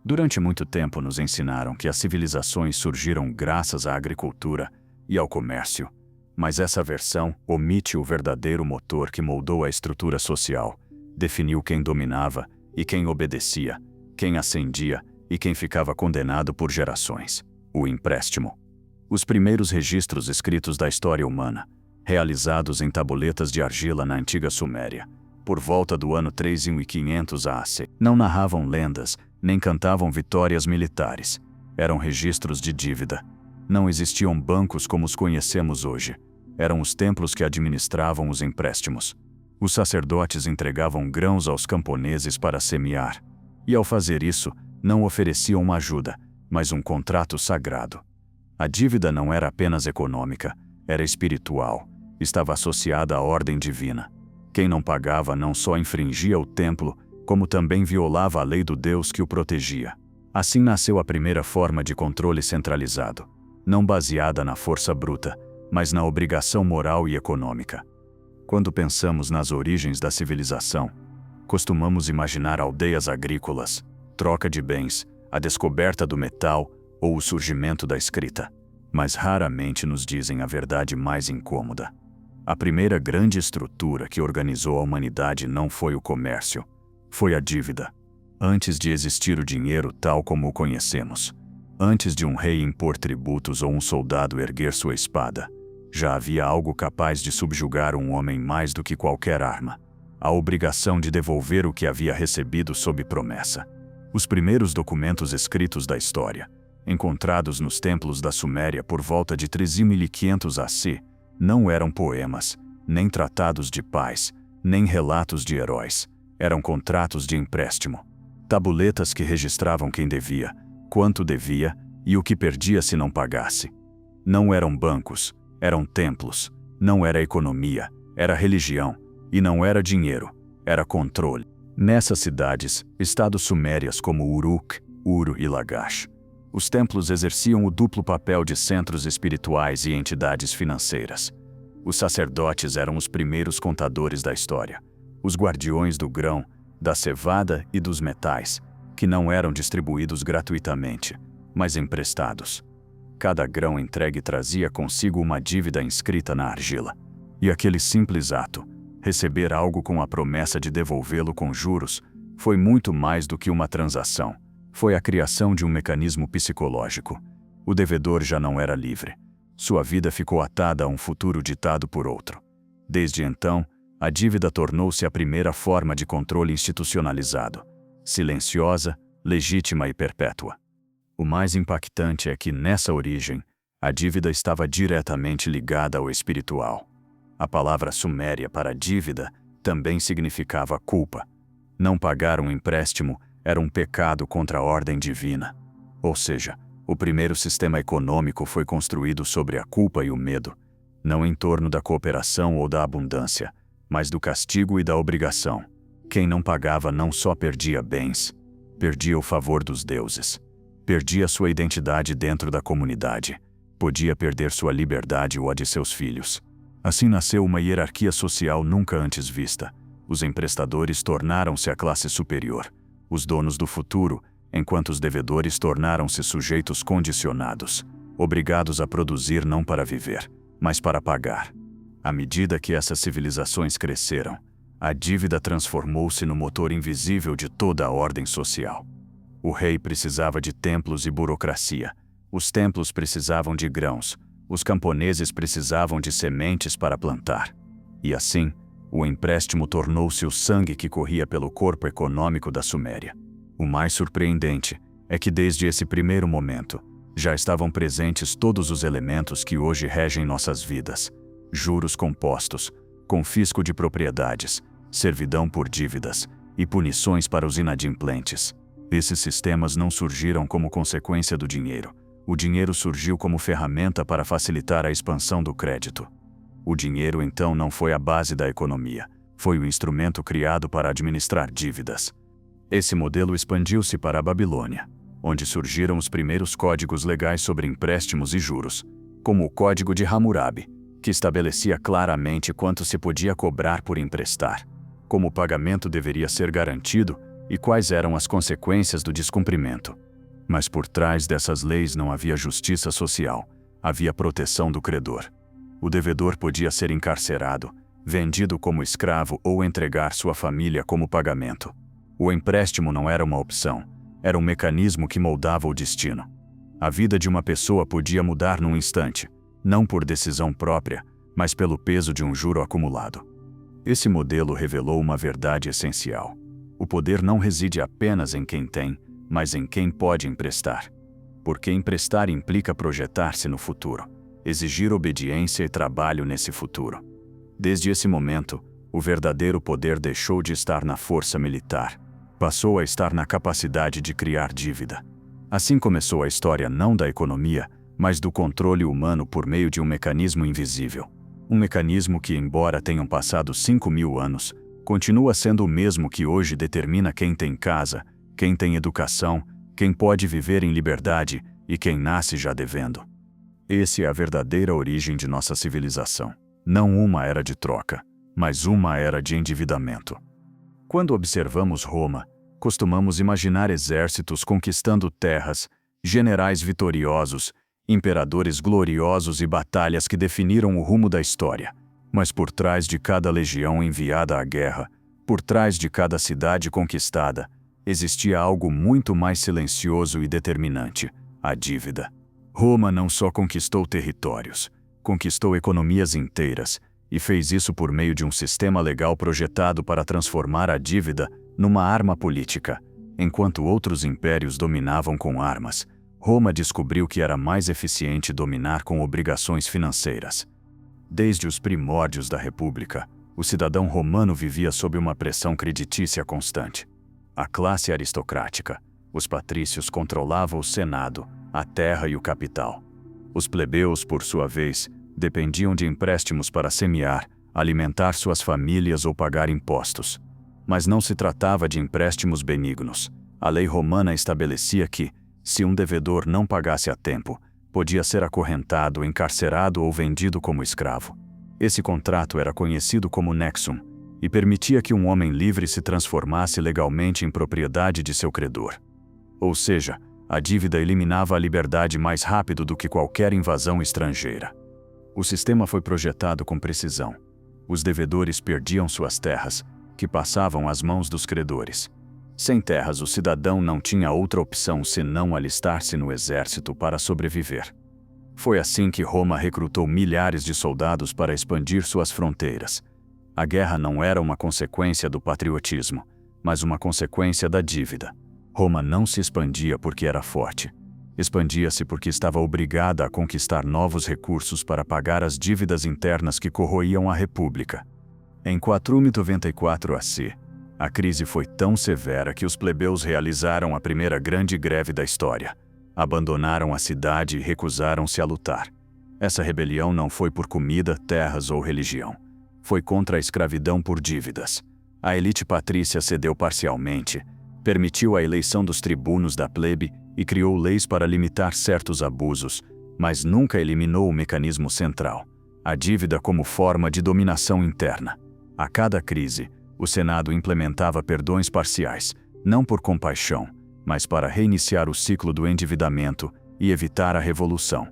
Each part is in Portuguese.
Durante muito tempo nos ensinaram que as civilizações surgiram graças à agricultura e ao comércio, mas essa versão omite o verdadeiro motor que moldou a estrutura social, definiu quem dominava e quem obedecia, quem ascendia e quem ficava condenado por gerações: o empréstimo. Os primeiros registros escritos da história humana, realizados em tabuletas de argila na antiga Suméria, por volta do ano 3500 a.C., não narravam lendas, nem cantavam vitórias militares. Eram registros de dívida. Não existiam bancos como os conhecemos hoje. Eram os templos que administravam os empréstimos. Os sacerdotes entregavam grãos aos camponeses para semear. E ao fazer isso, não ofereciam uma ajuda, mas um contrato sagrado. A dívida não era apenas econômica, era espiritual. Estava associada à ordem divina. Quem não pagava não só infringia o templo, como também violava a lei do Deus que o protegia. Assim nasceu a primeira forma de controle centralizado, não baseada na força bruta, mas na obrigação moral e econômica. Quando pensamos nas origens da civilização, costumamos imaginar aldeias agrícolas, troca de bens, a descoberta do metal ou o surgimento da escrita, mas raramente nos dizem a verdade mais incômoda. A primeira grande estrutura que organizou a humanidade não foi o comércio, foi a dívida. Antes de existir o dinheiro tal como o conhecemos, antes de um rei impor tributos ou um soldado erguer sua espada, já havia algo capaz de subjugar um homem mais do que qualquer arma: a obrigação de devolver o que havia recebido sob promessa. Os primeiros documentos escritos da história, encontrados nos templos da Suméria por volta de 3500 AC, não eram poemas, nem tratados de paz, nem relatos de heróis. Eram contratos de empréstimo. Tabuletas que registravam quem devia, quanto devia e o que perdia se não pagasse. Não eram bancos, eram templos. Não era economia, era religião. E não era dinheiro, era controle. Nessas cidades, estados sumérias como Uruk, Uru e Lagash, os templos exerciam o duplo papel de centros espirituais e entidades financeiras. Os sacerdotes eram os primeiros contadores da história, os guardiões do grão, da cevada e dos metais, que não eram distribuídos gratuitamente, mas emprestados. Cada grão entregue trazia consigo uma dívida inscrita na argila. E aquele simples ato, receber algo com a promessa de devolvê-lo com juros, foi muito mais do que uma transação. Foi a criação de um mecanismo psicológico. O devedor já não era livre. Sua vida ficou atada a um futuro ditado por outro. Desde então, a dívida tornou-se a primeira forma de controle institucionalizado, silenciosa, legítima e perpétua. O mais impactante é que, nessa origem, a dívida estava diretamente ligada ao espiritual. A palavra suméria para dívida também significava culpa. Não pagar um empréstimo era um pecado contra a ordem divina. Ou seja, o primeiro sistema econômico foi construído sobre a culpa e o medo, não em torno da cooperação ou da abundância, mas do castigo e da obrigação. Quem não pagava não só perdia bens, perdia o favor dos deuses, perdia sua identidade dentro da comunidade, podia perder sua liberdade ou a de seus filhos. Assim nasceu uma hierarquia social nunca antes vista. Os emprestadores tornaram-se a classe superior, os donos do futuro, enquanto os devedores tornaram-se sujeitos condicionados, obrigados a produzir não para viver, mas para pagar. À medida que essas civilizações cresceram, a dívida transformou-se no motor invisível de toda a ordem social. O rei precisava de templos e burocracia. Os templos precisavam de grãos. Os camponeses precisavam de sementes para plantar. E assim, o empréstimo tornou-se o sangue que corria pelo corpo econômico da Suméria. O mais surpreendente é que desde esse primeiro momento, já estavam presentes todos os elementos que hoje regem nossas vidas: juros compostos, confisco de propriedades, servidão por dívidas e punições para os inadimplentes. Esses sistemas não surgiram como consequência do dinheiro. O dinheiro surgiu como ferramenta para facilitar a expansão do crédito. O dinheiro, então, não foi a base da economia, foi o instrumento criado para administrar dívidas. Esse modelo expandiu-se para a Babilônia, onde surgiram os primeiros códigos legais sobre empréstimos e juros, como o Código de Hammurabi, que estabelecia claramente quanto se podia cobrar por emprestar, como o pagamento deveria ser garantido e quais eram as consequências do descumprimento. Mas por trás dessas leis não havia justiça social, havia proteção do credor. O devedor podia ser encarcerado, vendido como escravo ou entregar sua família como pagamento. O empréstimo não era uma opção, era um mecanismo que moldava o destino. A vida de uma pessoa podia mudar num instante, não por decisão própria, mas pelo peso de um juro acumulado. Esse modelo revelou uma verdade essencial. O poder não reside apenas em quem tem, mas em quem pode emprestar. Porque emprestar implica projetar-se no futuro, exigir obediência e trabalho nesse futuro. Desde esse momento, o verdadeiro poder deixou de estar na força militar, passou a estar na capacidade de criar dívida. Assim começou a história não da economia, mas do controle humano por meio de um mecanismo invisível. Um mecanismo que, embora tenham passado 5.000 anos, continua sendo o mesmo que hoje determina quem tem casa, quem tem educação, quem pode viver em liberdade e quem nasce já devendo. Essa é a verdadeira origem de nossa civilização. Não uma era de troca, mas uma era de endividamento. Quando observamos Roma, costumamos imaginar exércitos conquistando terras, generais vitoriosos, imperadores gloriosos e batalhas que definiram o rumo da história. Mas por trás de cada legião enviada à guerra, por trás de cada cidade conquistada, existia algo muito mais silencioso e determinante: a dívida. Roma não só conquistou territórios, conquistou economias inteiras, e fez isso por meio de um sistema legal projetado para transformar a dívida numa arma política. Enquanto outros impérios dominavam com armas, Roma descobriu que era mais eficiente dominar com obrigações financeiras. Desde os primórdios da República, o cidadão romano vivia sob uma pressão creditícia constante. A classe aristocrática, os patrícios, controlavam o Senado, a terra e o capital. Os plebeus, por sua vez, dependiam de empréstimos para semear, alimentar suas famílias ou pagar impostos. Mas não se tratava de empréstimos benignos. A lei romana estabelecia que, se um devedor não pagasse a tempo, podia ser acorrentado, encarcerado ou vendido como escravo. Esse contrato era conhecido como nexum e permitia que um homem livre se transformasse legalmente em propriedade de seu credor. Ou seja, a dívida eliminava a liberdade mais rápido do que qualquer invasão estrangeira. O sistema foi projetado com precisão. Os devedores perdiam suas terras, que passavam às mãos dos credores. Sem terras, o cidadão não tinha outra opção senão alistar-se no exército para sobreviver. Foi assim que Roma recrutou milhares de soldados para expandir suas fronteiras. A guerra não era uma consequência do patriotismo, mas uma consequência da dívida. Roma não se expandia porque era forte. Expandia-se porque estava obrigada a conquistar novos recursos para pagar as dívidas internas que corroíam a República. Em 494 AC, a crise foi tão severa que os plebeus realizaram a primeira grande greve da história. Abandonaram a cidade e recusaram-se a lutar. Essa rebelião não foi por comida, terras ou religião. Foi contra a escravidão por dívidas. A elite patrícia cedeu parcialmente, permitiu a eleição dos tribunos da plebe e criou leis para limitar certos abusos, mas nunca eliminou o mecanismo central, a dívida como forma de dominação interna. A cada crise, o Senado implementava perdões parciais, não por compaixão, mas para reiniciar o ciclo do endividamento e evitar a revolução.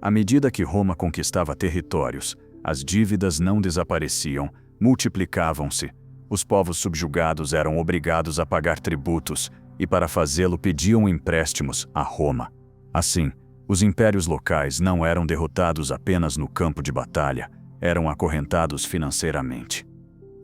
À medida que Roma conquistava territórios, as dívidas não desapareciam, multiplicavam-se. Os povos subjugados eram obrigados a pagar tributos e, para fazê-lo, pediam empréstimos a Roma. Assim, os impérios locais não eram derrotados apenas no campo de batalha, eram acorrentados financeiramente.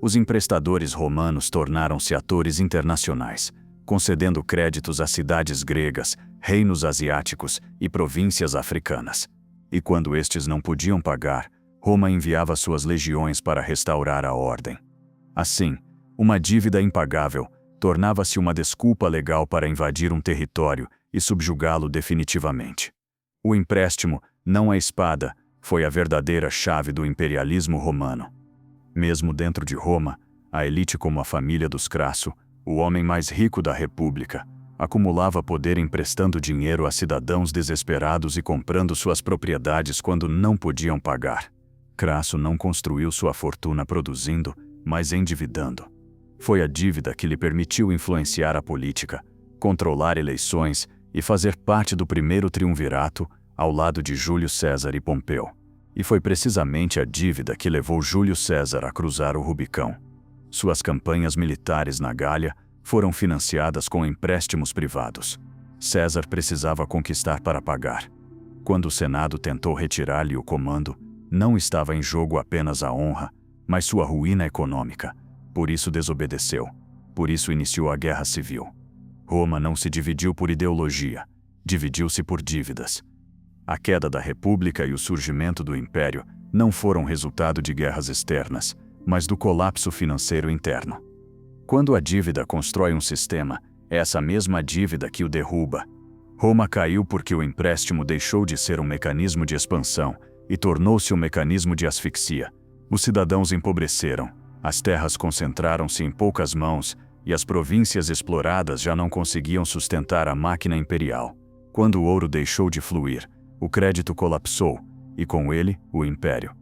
Os emprestadores romanos tornaram-se atores internacionais, concedendo créditos a cidades gregas, reinos asiáticos e províncias africanas. E quando estes não podiam pagar, Roma enviava suas legiões para restaurar a ordem. Assim, uma dívida impagável tornava-se uma desculpa legal para invadir um território e subjugá-lo definitivamente. O empréstimo, não a espada, foi a verdadeira chave do imperialismo romano. Mesmo dentro de Roma, a elite, como a família dos Crasso, o homem mais rico da República, acumulava poder emprestando dinheiro a cidadãos desesperados e comprando suas propriedades quando não podiam pagar. Crasso não construiu sua fortuna produzindo, mas endividando. Foi a dívida que lhe permitiu influenciar a política, controlar eleições e fazer parte do primeiro triunvirato ao lado de Júlio César e Pompeu. E foi precisamente a dívida que levou Júlio César a cruzar o Rubicão. Suas campanhas militares na Gália foram financiadas com empréstimos privados. César precisava conquistar para pagar. Quando o Senado tentou retirar-lhe o comando, não estava em jogo apenas a honra, mas sua ruína econômica. Por isso desobedeceu. Por isso iniciou a Guerra Civil. Roma não se dividiu por ideologia, dividiu-se por dívidas. A queda da República e o surgimento do Império não foram resultado de guerras externas, mas do colapso financeiro interno. Quando a dívida constrói um sistema, é essa mesma dívida que o derruba. Roma caiu porque o empréstimo deixou de ser um mecanismo de expansão e tornou-se um mecanismo de asfixia. Os cidadãos empobreceram, as terras concentraram-se em poucas mãos e as províncias exploradas já não conseguiam sustentar a máquina imperial. Quando o ouro deixou de fluir, o crédito colapsou, e com ele, o império.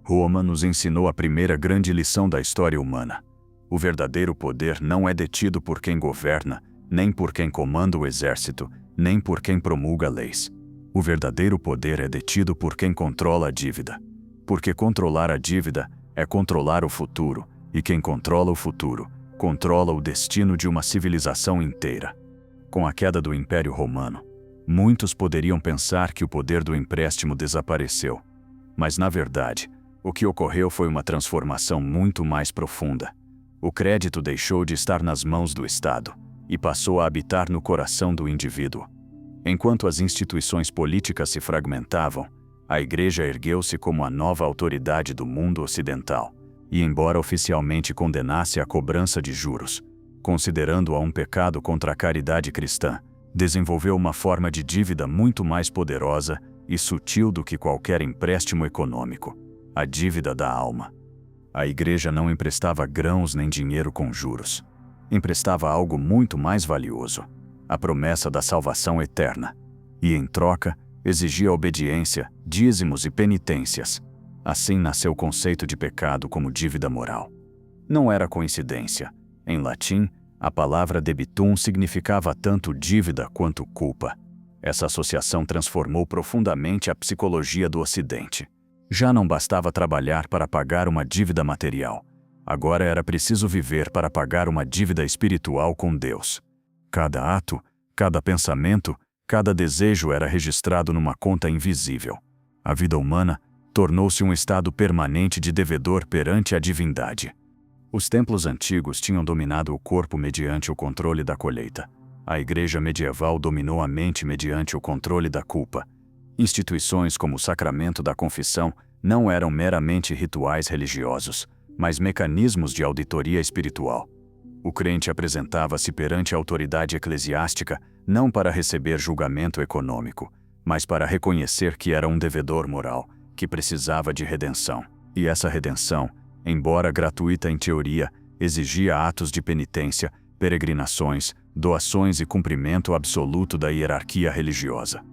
Roma nos ensinou a primeira grande lição da história humana. O verdadeiro poder não é detido por quem governa, nem por quem comanda o exército, nem por quem promulga leis. O verdadeiro poder é detido por quem controla a dívida. Porque controlar a dívida é controlar o futuro, e quem controla o futuro, controla o destino de uma civilização inteira. Com a queda do Império Romano, muitos poderiam pensar que o poder do empréstimo desapareceu. Mas, na verdade, o que ocorreu foi uma transformação muito mais profunda. O crédito deixou de estar nas mãos do Estado e passou a habitar no coração do indivíduo. Enquanto as instituições políticas se fragmentavam, a Igreja ergueu-se como a nova autoridade do mundo ocidental, e embora oficialmente condenasse a cobrança de juros, considerando-a um pecado contra a caridade cristã, desenvolveu uma forma de dívida muito mais poderosa e sutil do que qualquer empréstimo econômico: a dívida da alma. A Igreja não emprestava grãos nem dinheiro com juros. Emprestava algo muito mais valioso: a promessa da salvação eterna. E, em troca, exigia obediência, dízimos e penitências. Assim nasceu o conceito de pecado como dívida moral. Não era coincidência. Em latim, a palavra debitum significava tanto dívida quanto culpa. Essa associação transformou profundamente a psicologia do Ocidente. Já não bastava trabalhar para pagar uma dívida material. Agora era preciso viver para pagar uma dívida espiritual com Deus. Cada ato, cada pensamento, cada desejo era registrado numa conta invisível. A vida humana tornou-se um estado permanente de devedor perante a divindade. Os templos antigos tinham dominado o corpo mediante o controle da colheita. A Igreja medieval dominou a mente mediante o controle da culpa. Instituições como o sacramento da confissão não eram meramente rituais religiosos, mas mecanismos de auditoria espiritual. O crente apresentava-se perante a autoridade eclesiástica não para receber julgamento econômico, mas para reconhecer que era um devedor moral, que precisava de redenção. E essa redenção, embora gratuita em teoria, exigia atos de penitência, peregrinações, doações e cumprimento absoluto da hierarquia religiosa.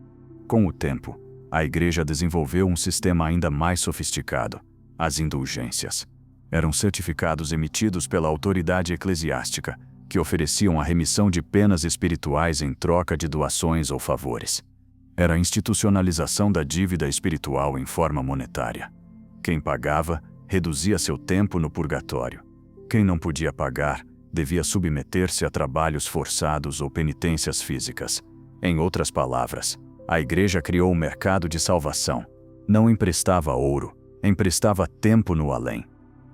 Com o tempo, a Igreja desenvolveu um sistema ainda mais sofisticado: as indulgências. Eram certificados emitidos pela autoridade eclesiástica, que ofereciam a remissão de penas espirituais em troca de doações ou favores. Era a institucionalização da dívida espiritual em forma monetária. Quem pagava, reduzia seu tempo no purgatório. Quem não podia pagar, devia submeter-se a trabalhos forçados ou penitências físicas. Em outras palavras, a Igreja criou um mercado de salvação. Não emprestava ouro, emprestava tempo no além.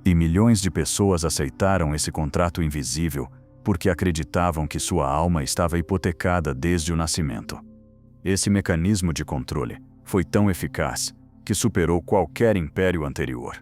E milhões de pessoas aceitaram esse contrato invisível porque acreditavam que sua alma estava hipotecada desde o nascimento. Esse mecanismo de controle foi tão eficaz que superou qualquer império anterior.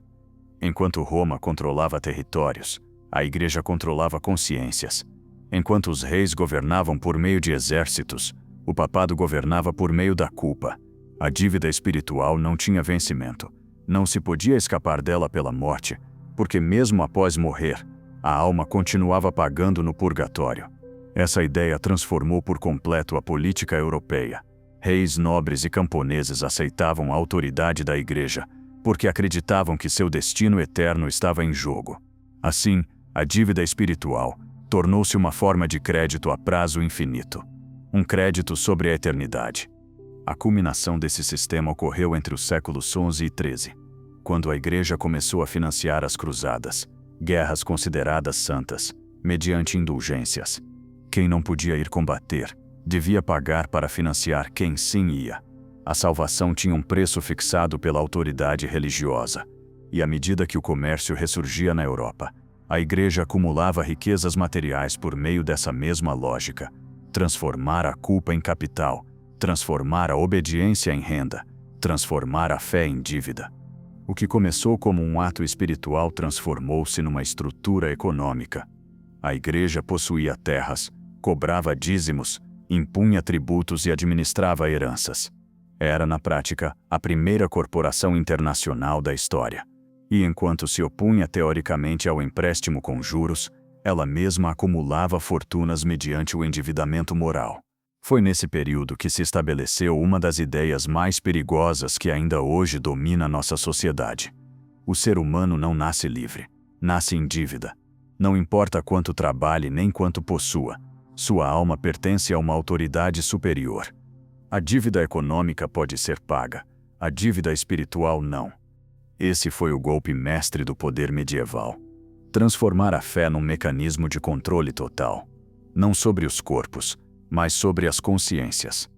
Enquanto Roma controlava territórios, a Igreja controlava consciências. Enquanto os reis governavam por meio de exércitos, o papado governava por meio da culpa. A dívida espiritual não tinha vencimento. Não se podia escapar dela pela morte, porque mesmo após morrer, a alma continuava pagando no purgatório. Essa ideia transformou por completo a política europeia. Reis, nobres e camponeses aceitavam a autoridade da Igreja, porque acreditavam que seu destino eterno estava em jogo. Assim, A dívida espiritual tornou-se uma forma de crédito a prazo infinito. Um crédito sobre a eternidade. A culminação desse sistema ocorreu entre os séculos XI e XIII, quando a Igreja começou a financiar as cruzadas, guerras consideradas santas, mediante indulgências. Quem não podia ir combater, devia pagar para financiar quem sim ia. A salvação tinha um preço fixado pela autoridade religiosa, e à medida que o comércio ressurgia na Europa, a Igreja acumulava riquezas materiais por meio dessa mesma lógica: transformar a culpa em capital, transformar a obediência em renda, transformar a fé em dívida. O que começou como um ato espiritual transformou-se numa estrutura econômica. A Igreja possuía terras, cobrava dízimos, impunha tributos e administrava heranças. Era, na prática, a primeira corporação internacional da história. E enquanto se opunha teoricamente ao empréstimo com juros, ela mesma acumulava fortunas mediante o endividamento moral. Foi nesse período que se estabeleceu uma das ideias mais perigosas que ainda hoje domina nossa sociedade. O ser humano não nasce livre, nasce em dívida. Não importa quanto trabalhe nem quanto possua, sua alma pertence a uma autoridade superior. A dívida econômica pode ser paga, a dívida espiritual não. Esse foi o golpe mestre do poder medieval. Transformar a fé num mecanismo de controle total. Não sobre os corpos, mas sobre as consciências.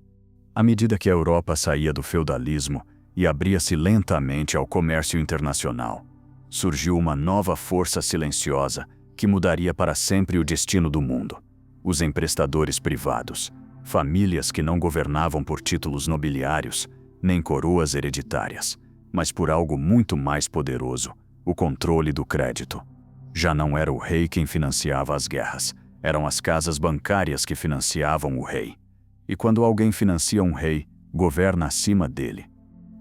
À medida que a Europa saía do feudalismo e abria-se lentamente ao comércio internacional, surgiu uma nova força silenciosa que mudaria para sempre o destino do mundo. Os emprestadores privados, famílias que não governavam por títulos nobiliários, nem coroas hereditárias, mas por algo muito mais poderoso: o controle do crédito. Já não era o rei quem financiava as guerras, eram as casas bancárias que financiavam o rei. E quando alguém financia um rei, governa acima dele.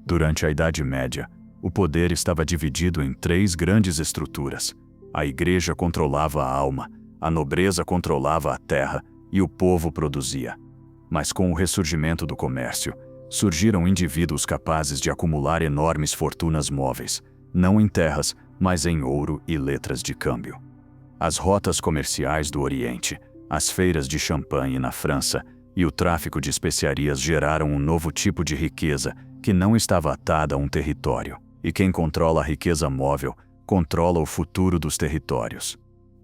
Durante a Idade Média, o poder estava dividido em 3 grandes estruturas. A Igreja controlava a alma, a nobreza controlava a terra e o povo produzia. Mas com o ressurgimento do comércio, surgiram indivíduos capazes de acumular enormes fortunas móveis, não em terras, mas em ouro e letras de câmbio. As rotas comerciais do Oriente, as feiras de champanhe na França e o tráfico de especiarias geraram um novo tipo de riqueza que não estava atada a um território. E quem controla a riqueza móvel, controla o futuro dos territórios.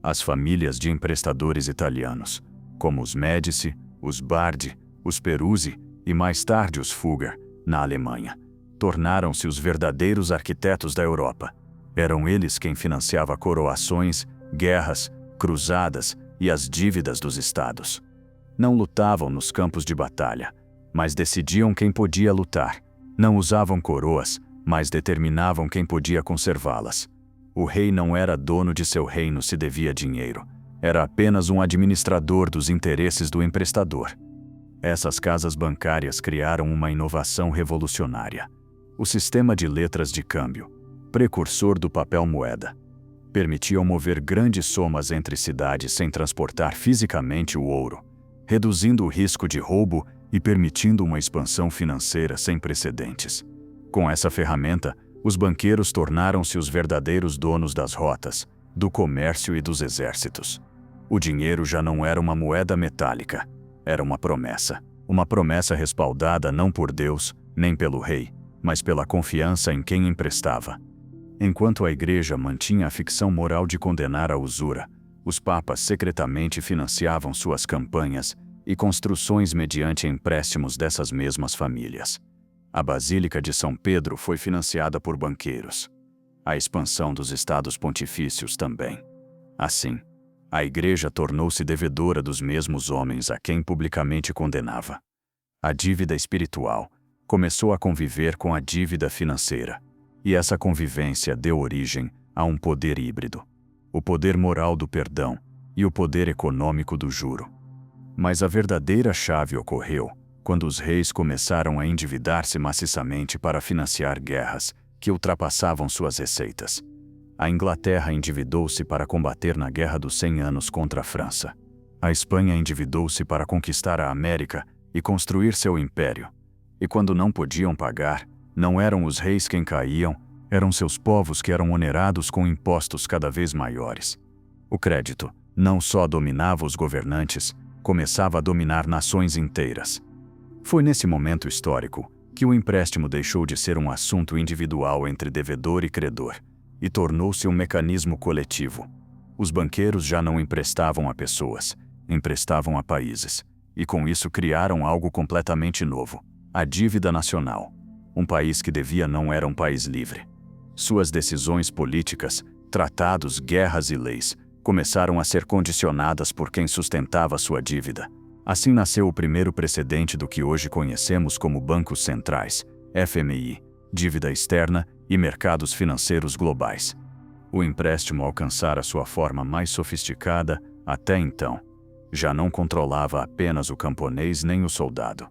As famílias de emprestadores italianos, como os Médici, os Bardi, os Peruzzi e mais tarde os Fugger, na Alemanha, tornaram-se os verdadeiros arquitetos da Europa. Eram eles quem financiava coroações, guerras, cruzadas e as dívidas dos estados. Não lutavam nos campos de batalha, mas decidiam quem podia lutar. Não usavam coroas, mas determinavam quem podia conservá-las. O rei não era dono de seu reino se devia dinheiro. Era apenas um administrador dos interesses do emprestador. Essas casas bancárias criaram uma inovação revolucionária: o sistema de letras de câmbio, precursor do papel moeda. Permitiam mover grandes somas entre cidades sem transportar fisicamente o ouro, reduzindo o risco de roubo e permitindo uma expansão financeira sem precedentes. Com essa ferramenta, os banqueiros tornaram-se os verdadeiros donos das rotas, do comércio e dos exércitos. O dinheiro já não era uma moeda metálica, era uma promessa respaldada não por Deus, nem pelo rei, mas pela confiança em quem emprestava. Enquanto a Igreja mantinha a ficção moral de condenar a usura, os papas secretamente financiavam suas campanhas e construções mediante empréstimos dessas mesmas famílias. A Basílica de São Pedro foi financiada por banqueiros. A expansão dos estados pontifícios também. Assim, a Igreja tornou-se devedora dos mesmos homens a quem publicamente condenava. A dívida espiritual começou a conviver com a dívida financeira. E essa convivência deu origem a um poder híbrido: o poder moral do perdão e o poder econômico do juro. Mas a verdadeira chave ocorreu quando os reis começaram a endividar-se maciçamente para financiar guerras que ultrapassavam suas receitas. A Inglaterra endividou-se para combater na Guerra dos 100 Anos contra a França. A Espanha endividou-se para conquistar a América e construir seu império. E quando não podiam pagar, não eram os reis quem caíam, eram seus povos que eram onerados com impostos cada vez maiores. O crédito não só dominava os governantes, começava a dominar nações inteiras. Foi nesse momento histórico que o empréstimo deixou de ser um assunto individual entre devedor e credor e tornou-se um mecanismo coletivo. Os banqueiros já não emprestavam a pessoas, emprestavam a países, e com isso criaram algo completamente novo: a dívida nacional. Um país que devia não era um país livre. Suas decisões políticas, tratados, guerras e leis começaram a ser condicionadas por quem sustentava sua dívida. Assim nasceu o primeiro precedente do que hoje conhecemos como bancos centrais, FMI, dívida externa e mercados financeiros globais. O empréstimo alcançara sua forma mais sofisticada até então. Já não controlava apenas o camponês nem o soldado.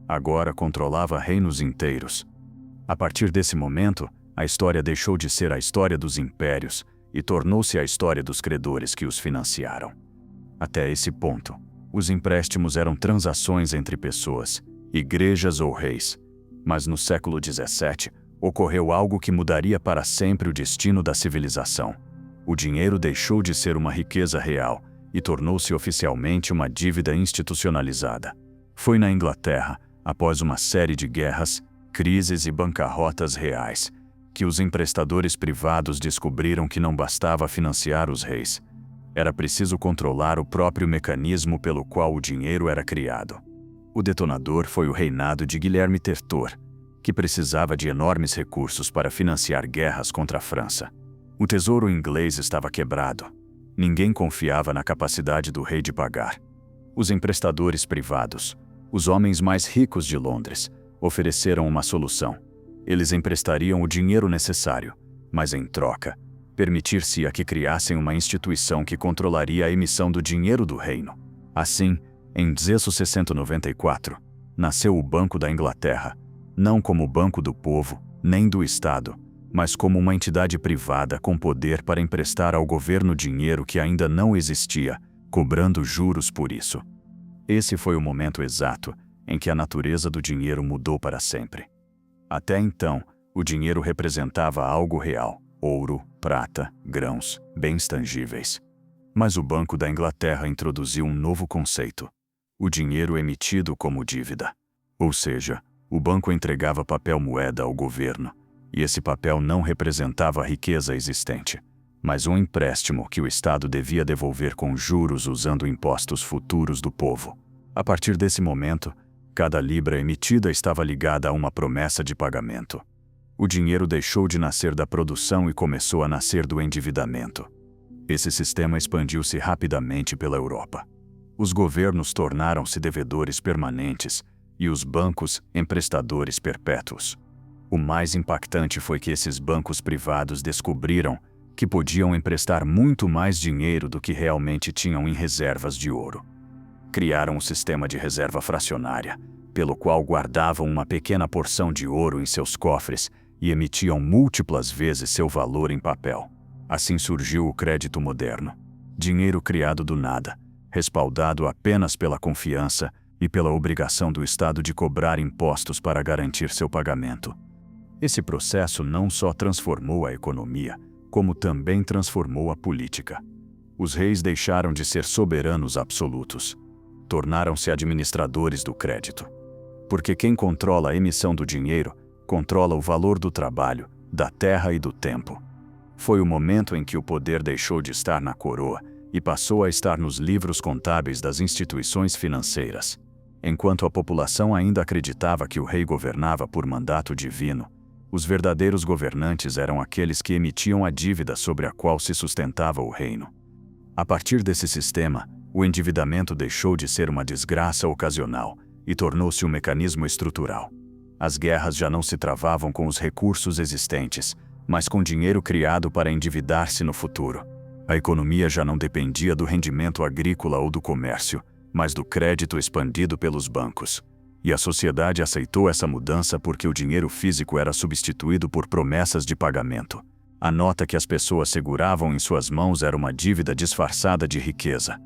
Agora controlava reinos inteiros. A partir desse momento, a história deixou de ser a história dos impérios e tornou-se a história dos credores que os financiaram. Até esse ponto, os empréstimos eram transações entre pessoas, igrejas ou reis. Mas no século XVII, ocorreu algo que mudaria para sempre o destino da civilização. O dinheiro deixou de ser uma riqueza real e tornou-se oficialmente uma dívida institucionalizada. Foi na Inglaterra, após uma série de guerras, crises e bancarrotas reais, que os emprestadores privados descobriram que não bastava financiar os reis. Era preciso controlar o próprio mecanismo pelo qual o dinheiro era criado. O detonador foi o reinado de Guilherme Tertor, que precisava de enormes recursos para financiar guerras contra a França. O tesouro inglês estava quebrado. Ninguém confiava na capacidade do rei de pagar. Os emprestadores privados, os homens mais ricos de Londres, ofereceram uma solução. Eles emprestariam o dinheiro necessário, mas em troca, permitir-se-ia que criassem uma instituição que controlaria a emissão do dinheiro do reino. Assim, em 1694, nasceu o Banco da Inglaterra, não como Banco do Povo, nem do Estado, mas como uma entidade privada com poder para emprestar ao governo dinheiro que ainda não existia, cobrando juros por isso. Esse foi o momento exato em que a natureza do dinheiro mudou para sempre. Até então, o dinheiro representava algo real: ouro, prata, grãos, bens tangíveis. Mas o Banco da Inglaterra introduziu um novo conceito: o dinheiro emitido como dívida. Ou seja, o banco entregava papel-moeda ao governo, e esse papel não representava a riqueza existente, mas um empréstimo que o Estado devia devolver com juros usando impostos futuros do povo. A partir desse momento, cada libra emitida estava ligada a uma promessa de pagamento. O dinheiro deixou de nascer da produção e começou a nascer do endividamento. Esse sistema expandiu-se rapidamente pela Europa. Os governos tornaram-se devedores permanentes e os bancos emprestadores perpétuos. O mais impactante foi que esses bancos privados descobriram que podiam emprestar muito mais dinheiro do que realmente tinham em reservas de ouro. Criaram um sistema de reserva fracionária, pelo qual guardavam uma pequena porção de ouro em seus cofres e emitiam múltiplas vezes seu valor em papel. Assim surgiu o crédito moderno, dinheiro criado do nada, respaldado apenas pela confiança e pela obrigação do Estado de cobrar impostos para garantir seu pagamento. Esse processo não só transformou a economia, como também transformou a política. Os reis deixaram de ser soberanos absolutos. Tornaram-se administradores do crédito. Porque quem controla a emissão do dinheiro, controla o valor do trabalho, da terra e do tempo. Foi o momento em que o poder deixou de estar na coroa e passou a estar nos livros contábeis das instituições financeiras. Enquanto a população ainda acreditava que o rei governava por mandato divino, os verdadeiros governantes eram aqueles que emitiam a dívida sobre a qual se sustentava o reino. A partir desse sistema, o endividamento deixou de ser uma desgraça ocasional e tornou-se um mecanismo estrutural. As guerras já não se travavam com os recursos existentes, mas com dinheiro criado para endividar-se no futuro. A economia já não dependia do rendimento agrícola ou do comércio, mas do crédito expandido pelos bancos. E a sociedade aceitou essa mudança porque o dinheiro físico era substituído por promessas de pagamento. A nota que as pessoas seguravam em suas mãos era uma dívida disfarçada de riqueza.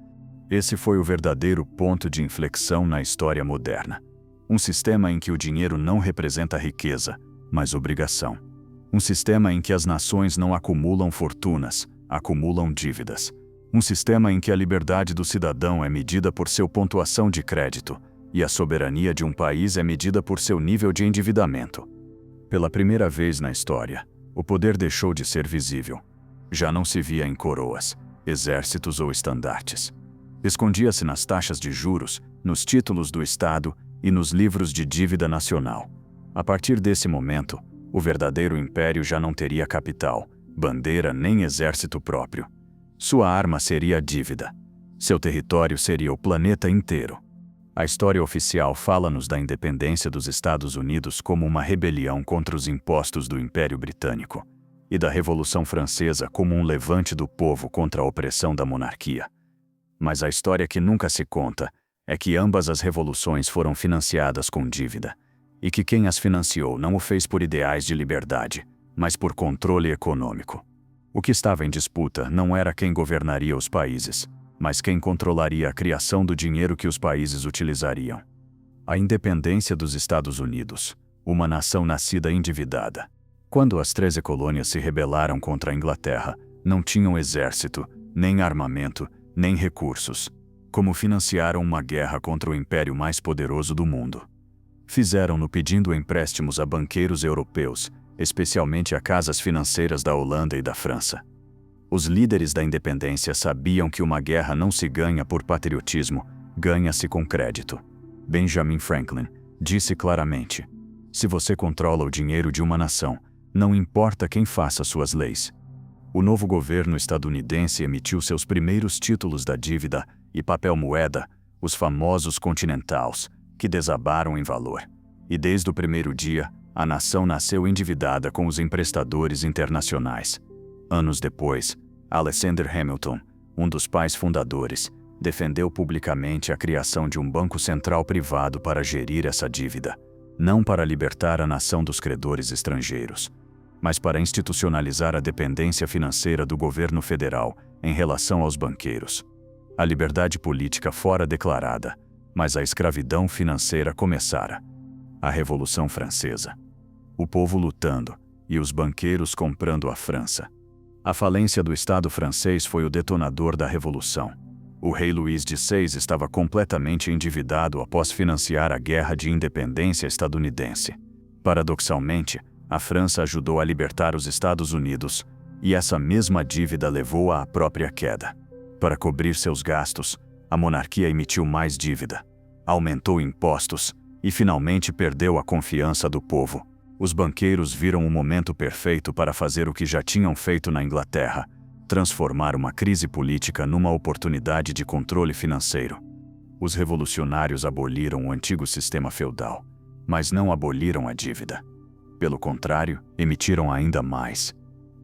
Esse foi o verdadeiro ponto de inflexão na história moderna. Um sistema em que o dinheiro não representa riqueza, mas obrigação. Um sistema em que as nações não acumulam fortunas, acumulam dívidas. Um sistema em que a liberdade do cidadão é medida por sua pontuação de crédito e a soberania de um país é medida por seu nível de endividamento. Pela primeira vez na história, o poder deixou de ser visível. Já não se via em coroas, exércitos ou estandartes. Escondia-se nas taxas de juros, nos títulos do Estado e nos livros de dívida nacional. A partir desse momento, o verdadeiro império já não teria capital, bandeira nem exército próprio. Sua arma seria a dívida. Seu território seria o planeta inteiro. A história oficial fala-nos da independência dos Estados Unidos como uma rebelião contra os impostos do Império Britânico, e da Revolução Francesa como um levante do povo contra a opressão da monarquia. Mas a história que nunca se conta é que ambas as revoluções foram financiadas com dívida, e que quem as financiou não o fez por ideais de liberdade, mas por controle econômico. O que estava em disputa não era quem governaria os países, mas quem controlaria a criação do dinheiro que os países utilizariam. A independência dos Estados Unidos, uma nação nascida endividada. Quando as 13 colônias se rebelaram contra a Inglaterra, não tinham exército, nem armamento, nem recursos. Como financiaram uma guerra contra o império mais poderoso do mundo? Fizeram-no pedindo empréstimos a banqueiros europeus, especialmente a casas financeiras da Holanda e da França. Os líderes da independência sabiam que uma guerra não se ganha por patriotismo, ganha-se com crédito. Benjamin Franklin disse claramente: se você controla o dinheiro de uma nação, não importa quem faça suas leis. O novo governo estadunidense emitiu seus primeiros títulos da dívida e papel-moeda, os famosos Continentals, que desabaram em valor. E desde o primeiro dia, a nação nasceu endividada com os emprestadores internacionais. Anos depois, Alexander Hamilton, um dos pais fundadores, defendeu publicamente a criação de um banco central privado para gerir essa dívida, não para libertar a nação dos credores estrangeiros, mas para institucionalizar a dependência financeira do governo federal em relação aos banqueiros. A liberdade política fora declarada, mas a escravidão financeira começara. A Revolução Francesa. O povo lutando e os banqueiros comprando a França. A falência do Estado francês foi o detonador da Revolução. O rei Luís XVI estava completamente endividado após financiar a Guerra de Independência estadunidense. Paradoxalmente, a França ajudou a libertar os Estados Unidos, e essa mesma dívida levou-a à própria queda. Para cobrir seus gastos, a monarquia emitiu mais dívida, aumentou impostos e finalmente perdeu a confiança do povo. Os banqueiros viram o momento perfeito para fazer o que já tinham feito na Inglaterra: transformar uma crise política numa oportunidade de controle financeiro. Os revolucionários aboliram o antigo sistema feudal, mas não aboliram a dívida. Pelo contrário, emitiram ainda mais.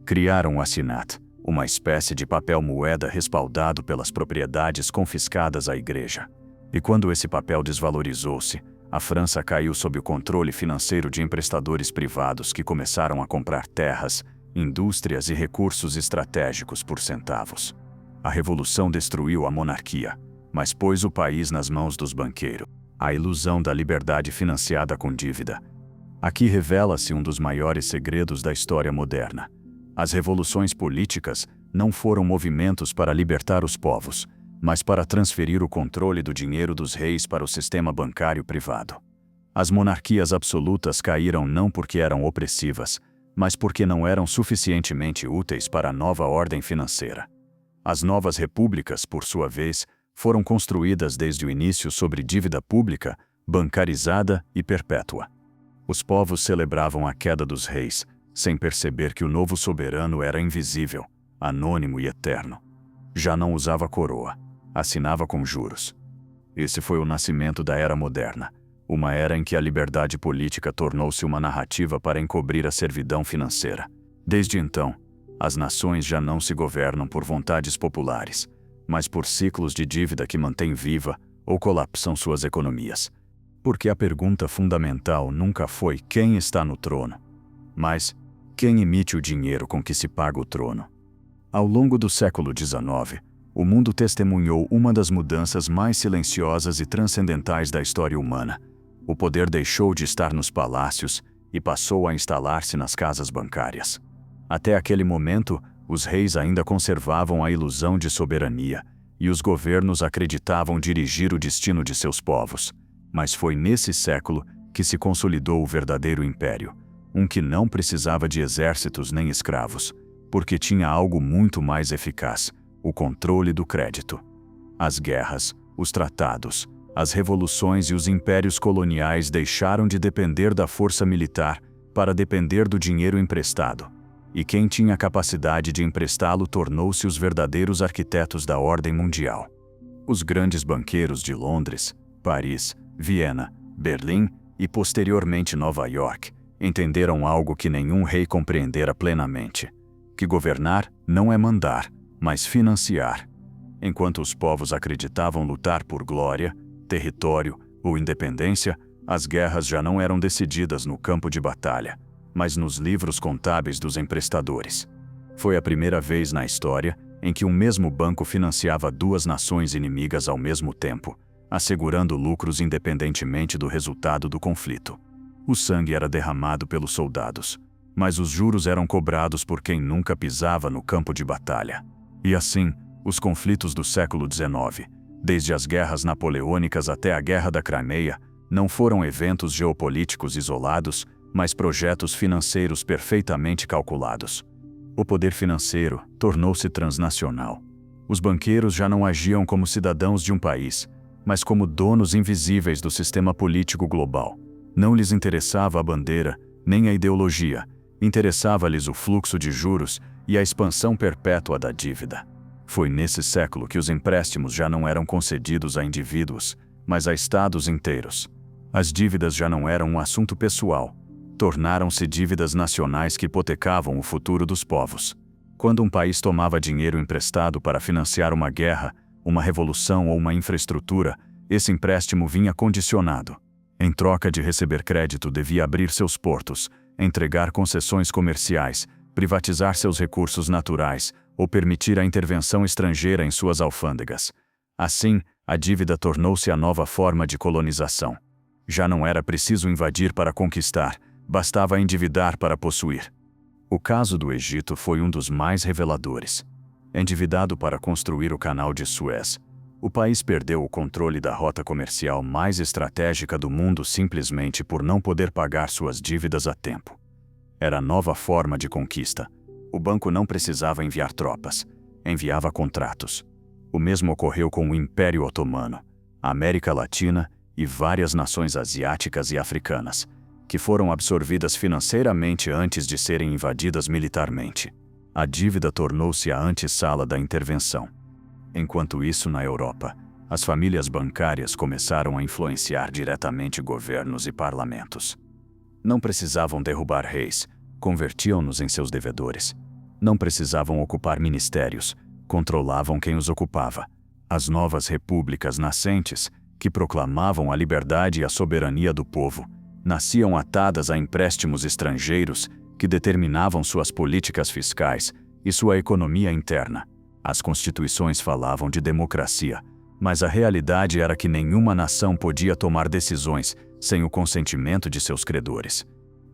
Criaram o assignat, uma espécie de papel-moeda respaldado pelas propriedades confiscadas à Igreja. E quando esse papel desvalorizou-se, a França caiu sob o controle financeiro de emprestadores privados que começaram a comprar terras, indústrias e recursos estratégicos por centavos. A Revolução destruiu a monarquia, mas pôs o país nas mãos dos banqueiros. A ilusão da liberdade financiada com dívida. Aqui revela-se um dos maiores segredos da história moderna. As revoluções políticas não foram movimentos para libertar os povos, mas para transferir o controle do dinheiro dos reis para o sistema bancário privado. As monarquias absolutas caíram não porque eram opressivas, mas porque não eram suficientemente úteis para a nova ordem financeira. As novas repúblicas, por sua vez, foram construídas desde o início sobre dívida pública, bancarizada e perpétua. Os povos celebravam a queda dos reis, sem perceber que o novo soberano era invisível, anônimo e eterno. Já não usava coroa, assinava com juros. Esse foi o nascimento da Era Moderna, uma era em que a liberdade política tornou-se uma narrativa para encobrir a servidão financeira. Desde então, as nações já não se governam por vontades populares, mas por ciclos de dívida que mantêm viva ou colapsam suas economias. Porque a pergunta fundamental nunca foi quem está no trono, mas quem emite o dinheiro com que se paga o trono. Ao longo do século XIX, o mundo testemunhou uma das mudanças mais silenciosas e transcendentais da história humana. O poder deixou de estar nos palácios e passou a instalar-se nas casas bancárias. Até aquele momento, Os reis ainda conservavam a ilusão de soberania, e os governos acreditavam dirigir o destino de seus povos. Mas foi nesse século que se consolidou o verdadeiro império, um que não precisava de exércitos nem escravos, porque tinha algo muito mais eficaz: o controle do crédito. As guerras, os tratados, as revoluções e os impérios coloniais deixaram de depender da força militar para depender do dinheiro emprestado. E quem tinha capacidade de emprestá-lo tornou-se os verdadeiros arquitetos da ordem mundial. Os grandes banqueiros de Londres, Paris, Viena, Berlim e posteriormente Nova York entenderam algo que nenhum rei compreendera plenamente: que governar não é mandar, mas financiar. Enquanto os povos acreditavam lutar por glória, território ou independência, as guerras já não eram decididas no campo de batalha, mas nos livros contábeis dos emprestadores. Foi a primeira vez na história em que um mesmo banco financiava duas nações inimigas ao mesmo tempo, assegurando lucros independentemente do resultado do conflito. O sangue era derramado pelos soldados, mas os juros eram cobrados por quem nunca pisava no campo de batalha. E assim, os conflitos do século XIX, desde as guerras napoleônicas até a Guerra da Crimeia, não foram eventos geopolíticos isolados, mas projetos financeiros perfeitamente calculados. O poder financeiro tornou-se transnacional. Os banqueiros já não agiam como cidadãos de um país, mas como donos invisíveis do sistema político global. Não lhes interessava a bandeira, nem a ideologia. Interessava-lhes o fluxo de juros e a expansão perpétua da dívida. Foi nesse século que os empréstimos já não eram concedidos a indivíduos, mas a estados inteiros. As dívidas já não eram um assunto pessoal. Tornaram-se dívidas nacionais que hipotecavam o futuro dos povos. Quando um país tomava dinheiro emprestado para financiar uma guerra, uma revolução ou uma infraestrutura, esse empréstimo vinha condicionado. Em troca de receber crédito, devia abrir seus portos, entregar concessões comerciais, privatizar seus recursos naturais ou permitir a intervenção estrangeira em suas alfândegas. Assim, a dívida tornou-se a nova forma de colonização. Já não era preciso invadir para conquistar, bastava endividar para possuir. O caso do Egito foi um dos mais reveladores. Endividado para construir o Canal de Suez, o país perdeu o controle da rota comercial mais estratégica do mundo simplesmente por não poder pagar suas dívidas a tempo. Era a nova forma de conquista. O banco não precisava enviar tropas, enviava contratos. O mesmo ocorreu com o Império Otomano, a América Latina e várias nações asiáticas e africanas, que foram absorvidas financeiramente antes de serem invadidas militarmente. A dívida tornou-se a antessala da intervenção. Enquanto isso, na Europa, as famílias bancárias começaram a influenciar diretamente governos e parlamentos. Não precisavam derrubar reis, convertiam-nos em seus devedores. Não precisavam ocupar ministérios, controlavam quem os ocupava. As novas repúblicas nascentes, que proclamavam a liberdade e a soberania do povo, nasciam atadas a empréstimos estrangeiros que determinavam suas políticas fiscais e sua economia interna. As constituições falavam de democracia, mas a realidade era que nenhuma nação podia tomar decisões sem o consentimento de seus credores.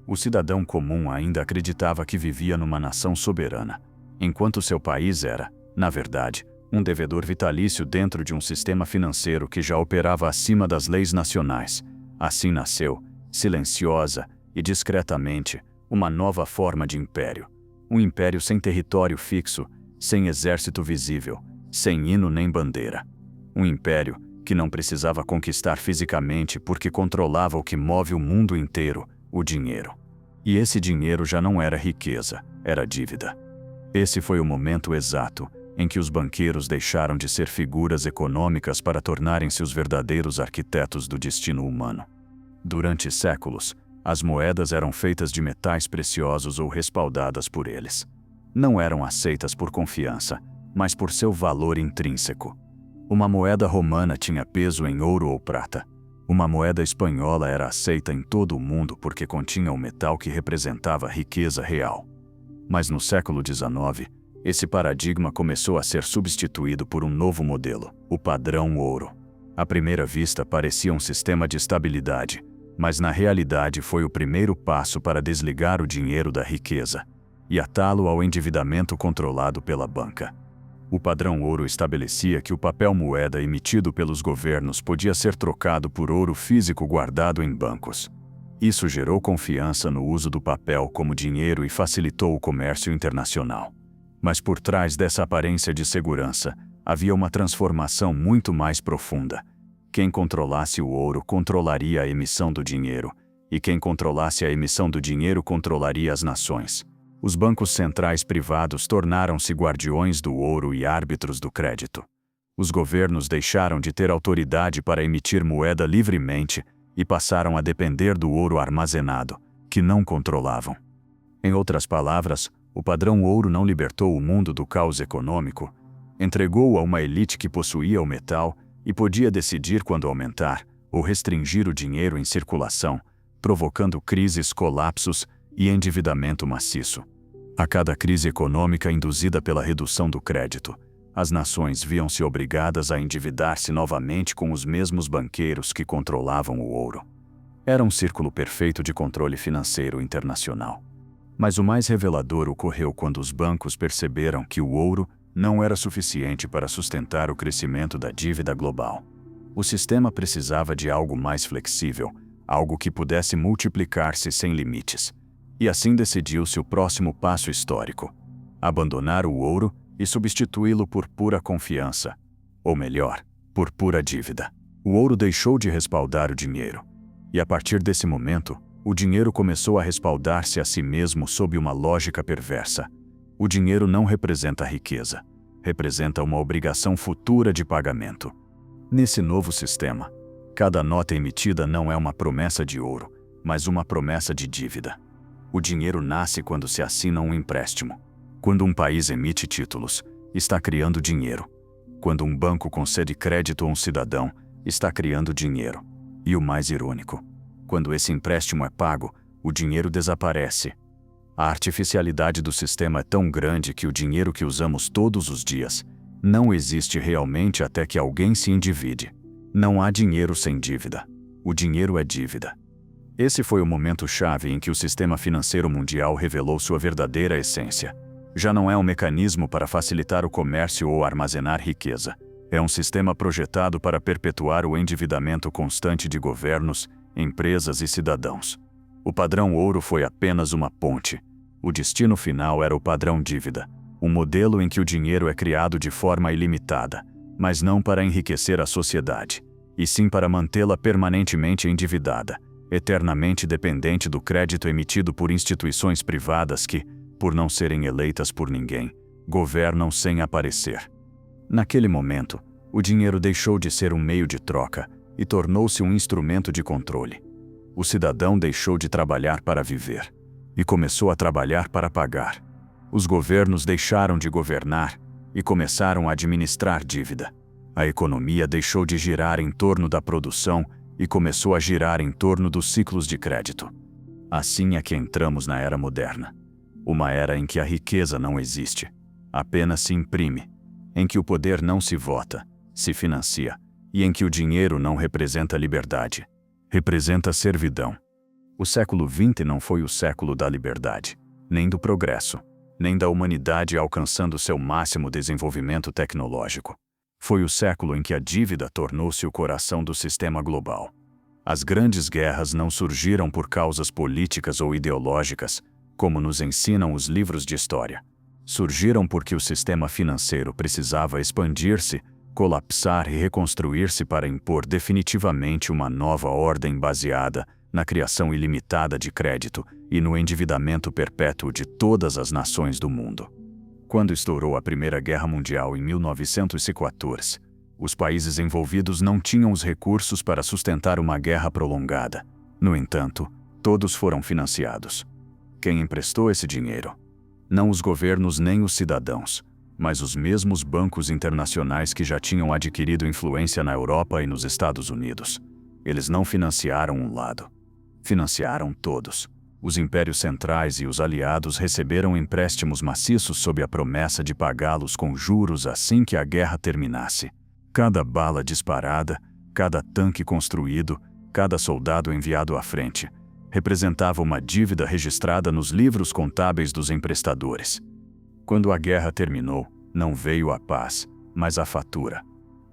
O cidadão comum ainda acreditava que vivia numa nação soberana, enquanto seu país era, na verdade, um devedor vitalício dentro de um sistema financeiro que já operava acima das leis nacionais. Assim nasceu, silenciosa e discretamente, uma nova forma de império. Um império sem território fixo, sem exército visível, sem hino nem bandeira. Um império que não precisava conquistar fisicamente porque controlava o que move o mundo inteiro, o dinheiro. E esse dinheiro já não era riqueza, era dívida. Esse foi o momento exato em que os banqueiros deixaram de ser figuras econômicas para tornarem-se os verdadeiros arquitetos do destino humano. Durante séculos, as moedas eram feitas de metais preciosos ou respaldadas por eles. Não eram aceitas por confiança, mas por seu valor intrínseco. Uma moeda romana tinha peso em ouro ou prata. Uma moeda espanhola era aceita em todo o mundo porque continha o metal que representava riqueza real. Mas no século XIX, esse paradigma começou a ser substituído por um novo modelo, o padrão ouro. À primeira vista parecia um sistema de estabilidade, mas na realidade foi o primeiro passo para desligar o dinheiro da riqueza. e atá-lo ao endividamento controlado pela banca. O padrão ouro estabelecia que o papel moeda emitido pelos governos podia ser trocado por ouro físico guardado em bancos. Isso gerou confiança no uso do papel como dinheiro e facilitou o comércio internacional. Mas por trás dessa aparência de segurança, havia uma transformação muito mais profunda. Quem controlasse o ouro controlaria a emissão do dinheiro, e quem controlasse a emissão do dinheiro controlaria as nações. Os bancos centrais privados tornaram-se guardiões do ouro e árbitros do crédito. Os governos deixaram de ter autoridade para emitir moeda livremente e passaram a depender do ouro armazenado, que não controlavam. Em outras palavras, o padrão ouro não libertou o mundo do caos econômico, entregou-o a uma elite que possuía o metal e podia decidir quando aumentar ou restringir o dinheiro em circulação, provocando crises, colapsos e endividamento maciço. A cada crise econômica induzida pela redução do crédito, as nações viam-se obrigadas a endividar-se novamente com os mesmos banqueiros que controlavam o ouro. Era um círculo perfeito de controle financeiro internacional. Mas o mais revelador ocorreu quando os bancos perceberam que o ouro não era suficiente para sustentar o crescimento da dívida global. O sistema precisava de algo mais flexível, algo que pudesse multiplicar-se sem limites. E assim decidiu-se o próximo passo histórico: abandonar o ouro e substituí-lo por pura confiança. Ou melhor, por pura dívida. O ouro deixou de respaldar o dinheiro. E a partir desse momento, o dinheiro começou a respaldar-se a si mesmo sob uma lógica perversa. O dinheiro não representa riqueza, representa uma obrigação futura de pagamento. Nesse novo sistema, cada nota emitida não é uma promessa de ouro, mas uma promessa de dívida. O dinheiro nasce quando se assina um empréstimo. Quando um país emite títulos, está criando dinheiro. Quando um banco concede crédito a um cidadão, está criando dinheiro. E o mais irônico, quando esse empréstimo é pago, o dinheiro desaparece. A artificialidade do sistema é tão grande que o dinheiro que usamos todos os dias não existe realmente até que alguém se endivide. Não há dinheiro sem dívida. O dinheiro é dívida. Esse foi o momento-chave em que o sistema financeiro mundial revelou sua verdadeira essência. Já não é um mecanismo para facilitar o comércio ou armazenar riqueza. É um sistema projetado para perpetuar o endividamento constante de governos, empresas e cidadãos. O padrão ouro foi apenas uma ponte. O destino final era o padrão dívida, um modelo em que o dinheiro é criado de forma ilimitada, mas não para enriquecer a sociedade, e sim para mantê-la permanentemente endividada, eternamente dependente do crédito emitido por instituições privadas que, por não serem eleitas por ninguém, governam sem aparecer. Naquele momento, o dinheiro deixou de ser um meio de troca e tornou-se um instrumento de controle. O cidadão deixou de trabalhar para viver e começou a trabalhar para pagar. Os governos deixaram de governar e começaram a administrar dívida. A economia deixou de girar em torno da produção e começou a girar em torno dos ciclos de crédito. Assim é que entramos na era moderna. Uma era em que a riqueza não existe, apenas se imprime, em que o poder não se vota, se financia, e em que o dinheiro não representa liberdade, representa servidão. O século XX não foi o século da liberdade, nem do progresso, nem da humanidade alcançando seu máximo desenvolvimento tecnológico. Foi o século em que a dívida tornou-se o coração do sistema global. As grandes guerras não surgiram por causas políticas ou ideológicas, como nos ensinam os livros de história. Surgiram porque o sistema financeiro precisava expandir-se, colapsar e reconstruir-se para impor definitivamente uma nova ordem baseada na criação ilimitada de crédito e no endividamento perpétuo de todas as nações do mundo. Quando estourou a Primeira Guerra Mundial em 1914, os países envolvidos não tinham os recursos para sustentar uma guerra prolongada. No entanto, todos foram financiados. Quem emprestou esse dinheiro? Não os governos nem os cidadãos, mas os mesmos bancos internacionais que já tinham adquirido influência na Europa e nos Estados Unidos. Eles não financiaram um lado. Financiaram todos. Os impérios centrais e os aliados receberam empréstimos maciços sob a promessa de pagá-los com juros assim que a guerra terminasse. Cada bala disparada, cada tanque construído, cada soldado enviado à frente, Representava uma dívida registrada nos livros contábeis dos emprestadores. Quando a guerra terminou, não veio a paz, mas a fatura.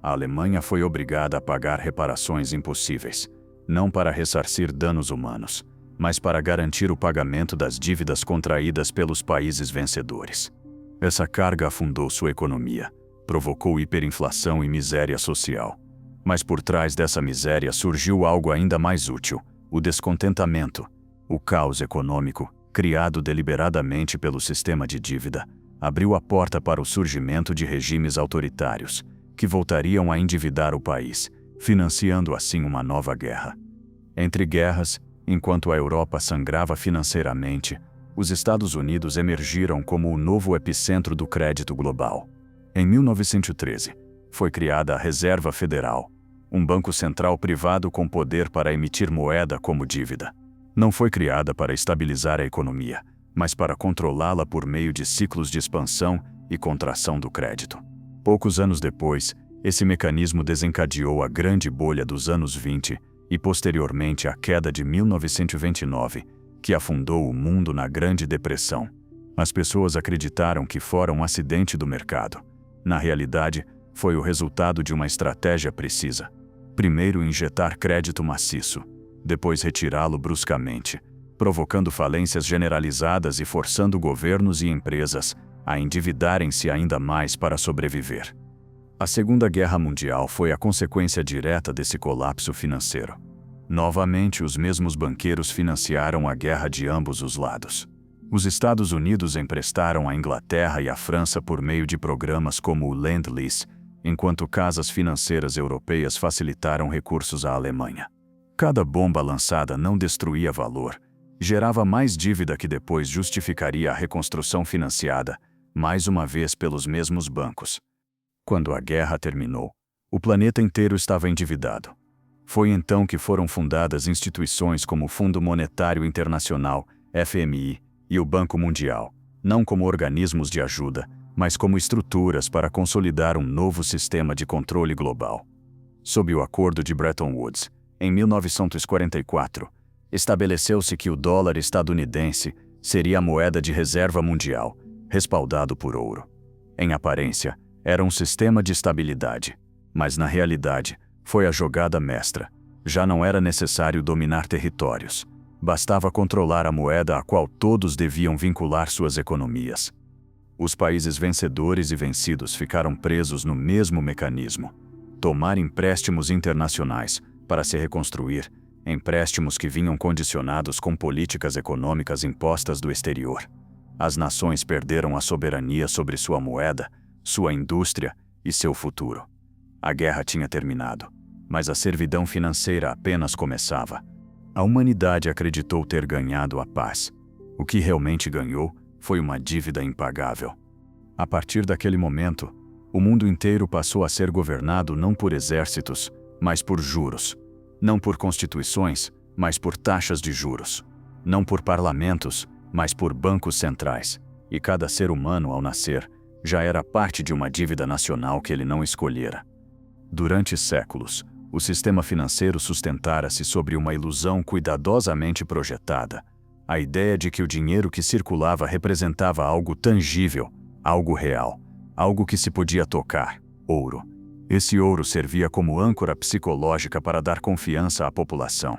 A Alemanha foi obrigada a pagar reparações impossíveis, não para ressarcir danos humanos, mas para garantir o pagamento das dívidas contraídas pelos países vencedores. Essa carga afundou sua economia, provocou hiperinflação e miséria social. Mas por trás dessa miséria surgiu algo ainda mais útil: o descontentamento. O caos econômico, criado deliberadamente pelo sistema de dívida, abriu a porta para o surgimento de regimes autoritários, que voltariam a endividar o país, financiando assim uma nova guerra. Entre guerras, enquanto a Europa sangrava financeiramente, os Estados Unidos emergiram como o novo epicentro do crédito global. Em 1913, foi criada a Reserva Federal, um banco central privado com poder para emitir moeda como dívida. Não foi criada para estabilizar a economia, mas para controlá-la por meio de ciclos de expansão e contração do crédito. Poucos anos depois, esse mecanismo desencadeou a grande bolha dos anos 20 e, posteriormente, a queda de 1929, que afundou o mundo na Grande Depressão. As pessoas acreditaram que fora um acidente do mercado. Na realidade, foi o resultado de uma estratégia precisa. Primeiro injetar crédito maciço, depois retirá-lo bruscamente, provocando falências generalizadas e forçando governos e empresas a endividarem-se ainda mais para sobreviver. A Segunda Guerra Mundial foi a consequência direta desse colapso financeiro. Novamente, os mesmos banqueiros financiaram a guerra de ambos os lados. Os Estados Unidos emprestaram à Inglaterra e à França por meio de programas como o Lend-Lease, enquanto casas financeiras europeias facilitaram recursos à Alemanha. Cada bomba lançada não destruía valor, gerava mais dívida que depois justificaria a reconstrução financiada, mais uma vez pelos mesmos bancos. Quando a guerra terminou, o planeta inteiro estava endividado. Foi então que foram fundadas instituições como o Fundo Monetário Internacional, FMI, e o Banco Mundial, não como organismos de ajuda, mas como estruturas para consolidar um novo sistema de controle global. Sob o Acordo de Bretton Woods, em 1944, estabeleceu-se que o dólar estadunidense seria a moeda de reserva mundial, respaldado por ouro. Em aparência, era um sistema de estabilidade, mas na realidade, foi a jogada mestra. Já não era necessário dominar territórios. Bastava controlar a moeda a qual todos deviam vincular suas economias. Os países vencedores e vencidos ficaram presos no mesmo mecanismo: tomar empréstimos internacionais para se reconstruir, empréstimos que vinham condicionados com políticas econômicas impostas do exterior. As nações perderam a soberania sobre sua moeda, sua indústria e seu futuro. A guerra tinha terminado, mas a servidão financeira apenas começava. A humanidade acreditou ter ganhado a paz. O que realmente ganhou foi uma dívida impagável. A partir daquele momento, o mundo inteiro passou a ser governado não por exércitos, mas por juros. Não por constituições, mas por taxas de juros. Não por parlamentos, mas por bancos centrais. E cada ser humano, ao nascer, já era parte de uma dívida nacional que ele não escolhera. Durante séculos, o sistema financeiro sustentara-se sobre uma ilusão cuidadosamente projetada: a ideia de que o dinheiro que circulava representava algo tangível, algo real, algo que se podia tocar: ouro. Esse ouro servia como âncora psicológica para dar confiança à população.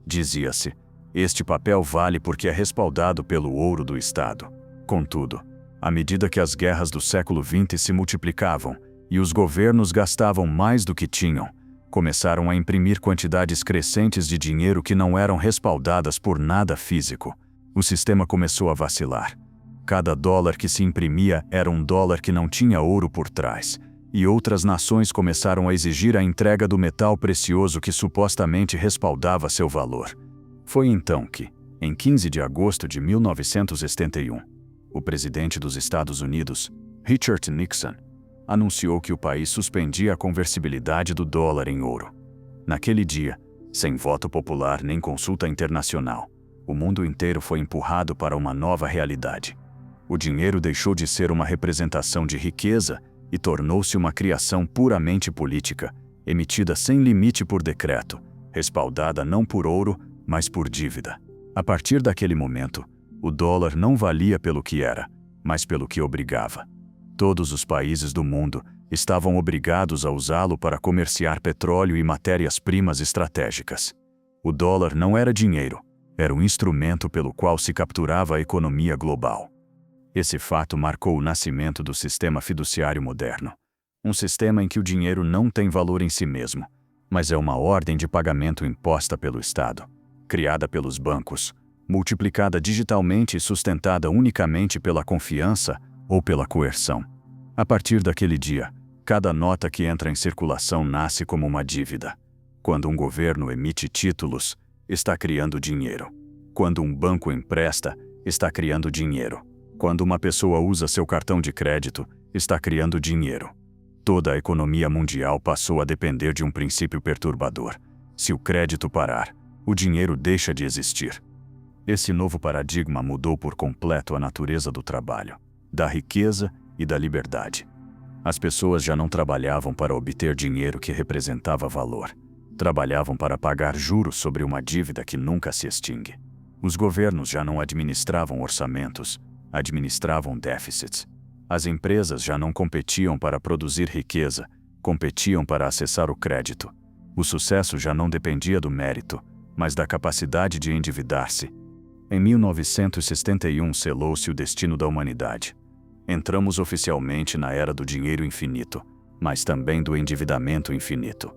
Dizia-se: este papel vale porque é respaldado pelo ouro do Estado. Contudo, à medida que as guerras do século XX se multiplicavam e os governos gastavam mais do que tinham, começaram a imprimir quantidades crescentes de dinheiro que não eram respaldadas por nada físico. O sistema começou a vacilar. Cada dólar que se imprimia era um dólar que não tinha ouro por trás, e outras nações começaram a exigir a entrega do metal precioso que supostamente respaldava seu valor. Foi então que, em 15 de agosto de 1971, o presidente dos Estados Unidos, Richard Nixon, anunciou que o país suspendia a conversibilidade do dólar em ouro. Naquele dia, sem voto popular nem consulta internacional, o mundo inteiro foi empurrado para uma nova realidade. O dinheiro deixou de ser uma representação de riqueza e tornou-se uma criação puramente política, emitida sem limite por decreto, respaldada não por ouro, mas por dívida. A partir daquele momento, o dólar não valia pelo que era, mas pelo que obrigava. Todos os países do mundo estavam obrigados a usá-lo para comerciar petróleo e matérias-primas estratégicas. O dólar não era dinheiro, era um instrumento pelo qual se capturava a economia global. Esse fato marcou o nascimento do sistema fiduciário moderno. Um sistema em que o dinheiro não tem valor em si mesmo, mas é uma ordem de pagamento imposta pelo Estado, criada pelos bancos, multiplicada digitalmente e sustentada unicamente pela confiança ou pela coerção. A partir daquele dia, cada nota que entra em circulação nasce como uma dívida. Quando um governo emite títulos, está criando dinheiro. Quando um banco empresta, está criando dinheiro. Quando uma pessoa usa seu cartão de crédito, está criando dinheiro. Toda a economia mundial passou a depender de um princípio perturbador. Se o crédito parar, o dinheiro deixa de existir. Esse novo paradigma mudou por completo a natureza do trabalho, da riqueza e da liberdade. As pessoas já não trabalhavam para obter dinheiro que representava valor. Trabalhavam para pagar juros sobre uma dívida que nunca se extingue. Os governos já não administravam orçamentos, administravam déficits. As empresas já não competiam para produzir riqueza, competiam para acessar o crédito. O sucesso já não dependia do mérito, mas da capacidade de endividar-se. Em 1971 selou-se o destino da humanidade. Entramos oficialmente na era do dinheiro infinito, mas também do endividamento infinito.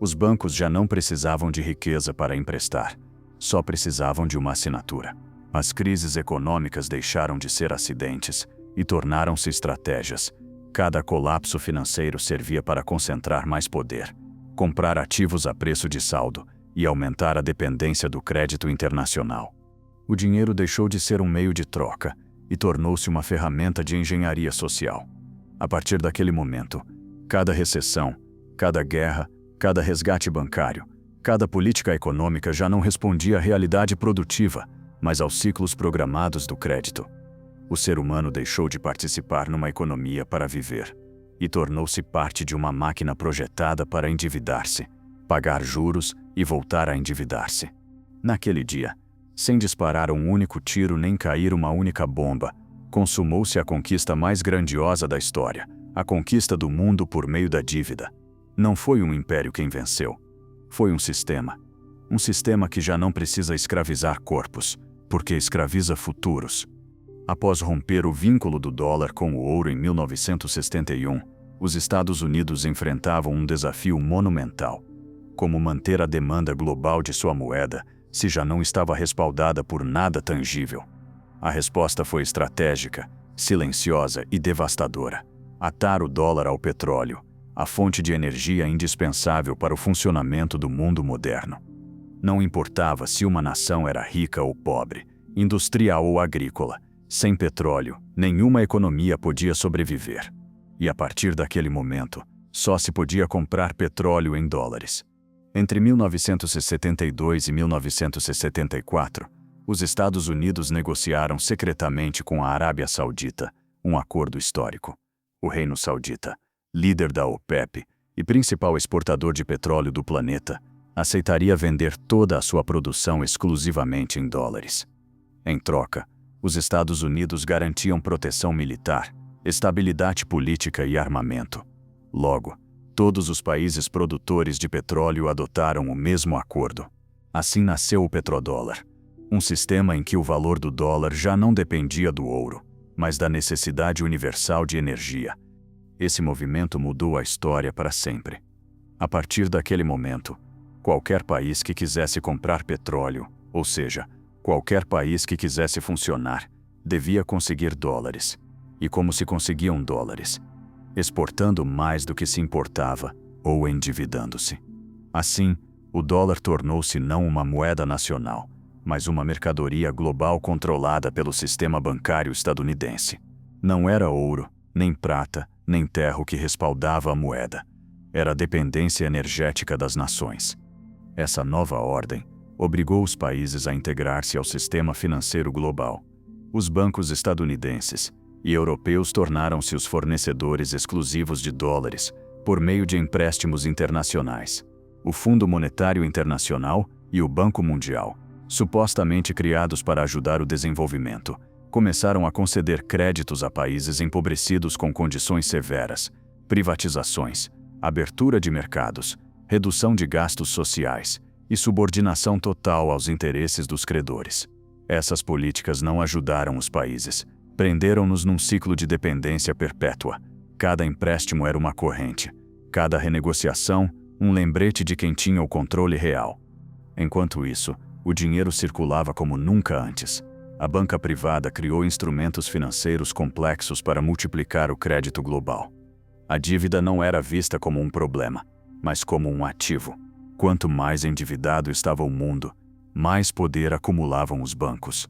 Os bancos já não precisavam de riqueza para emprestar, só precisavam de uma assinatura. As crises econômicas deixaram de ser acidentes e tornaram-se estratégias. Cada colapso financeiro servia para concentrar mais poder, comprar ativos a preço de saldo e aumentar a dependência do crédito internacional. O dinheiro deixou de ser um meio de troca e tornou-se uma ferramenta de engenharia social. A partir daquele momento, cada recessão, cada guerra, cada resgate bancário, cada política econômica já não respondia à realidade produtiva, mas aos ciclos programados do crédito. O ser humano deixou de participar numa economia para viver e tornou-se parte de uma máquina projetada para endividar-se, pagar juros e voltar a endividar-se. Naquele dia, sem disparar um único tiro nem cair uma única bomba, consumou-se a conquista mais grandiosa da história, a conquista do mundo por meio da dívida. Não foi um império quem venceu, foi um sistema. Um sistema que já não precisa escravizar corpos, porque escraviza futuros. Após romper o vínculo do dólar com o ouro em 1971, os Estados Unidos enfrentavam um desafio monumental. Como manter a demanda global de sua moeda se já não estava respaldada por nada tangível? A resposta foi estratégica, silenciosa e devastadora: atar o dólar ao petróleo, a fonte de energia indispensável para o funcionamento do mundo moderno. Não importava se uma nação era rica ou pobre, industrial ou agrícola, sem petróleo, nenhuma economia podia sobreviver. E a partir daquele momento, só se podia comprar petróleo em dólares. Entre 1972 e 1974, os Estados Unidos negociaram secretamente com a Arábia Saudita um acordo histórico. O Reino Saudita, líder da OPEP e principal exportador de petróleo do planeta, aceitaria vender toda a sua produção exclusivamente em dólares. Em troca, os Estados Unidos garantiam proteção militar, estabilidade política e armamento. Logo, todos os países produtores de petróleo adotaram o mesmo acordo. Assim nasceu o petrodólar, um sistema em que o valor do dólar já não dependia do ouro, mas da necessidade universal de energia. Esse movimento mudou a história para sempre. A partir daquele momento, qualquer país que quisesse comprar petróleo, ou seja, qualquer país que quisesse funcionar, devia conseguir dólares. E como se conseguiam dólares? Exportando mais do que se importava ou endividando-se. Assim, o dólar tornou-se não uma moeda nacional, mas uma mercadoria global controlada pelo sistema bancário estadunidense. Não era ouro, nem prata, nem terra o que respaldava a moeda. Era a dependência energética das nações. Essa nova ordem obrigou os países a integrar-se ao sistema financeiro global. Os bancos estadunidenses e europeus tornaram-se os fornecedores exclusivos de dólares por meio de empréstimos internacionais. O Fundo Monetário Internacional e o Banco Mundial supostamente criados para ajudar o desenvolvimento, começaram a conceder créditos a países empobrecidos com condições severas, privatizações, abertura de mercados, redução de gastos sociais e subordinação total aos interesses dos credores. Essas políticas não ajudaram os países, prenderam-nos num ciclo de dependência perpétua. Cada empréstimo era uma corrente, cada renegociação, um lembrete de quem tinha o controle real. Enquanto isso, o dinheiro circulava como nunca antes. A banca privada criou instrumentos financeiros complexos para multiplicar o crédito global. A dívida não era vista como um problema, mas como um ativo. Quanto mais endividado estava o mundo, mais poder acumulavam os bancos.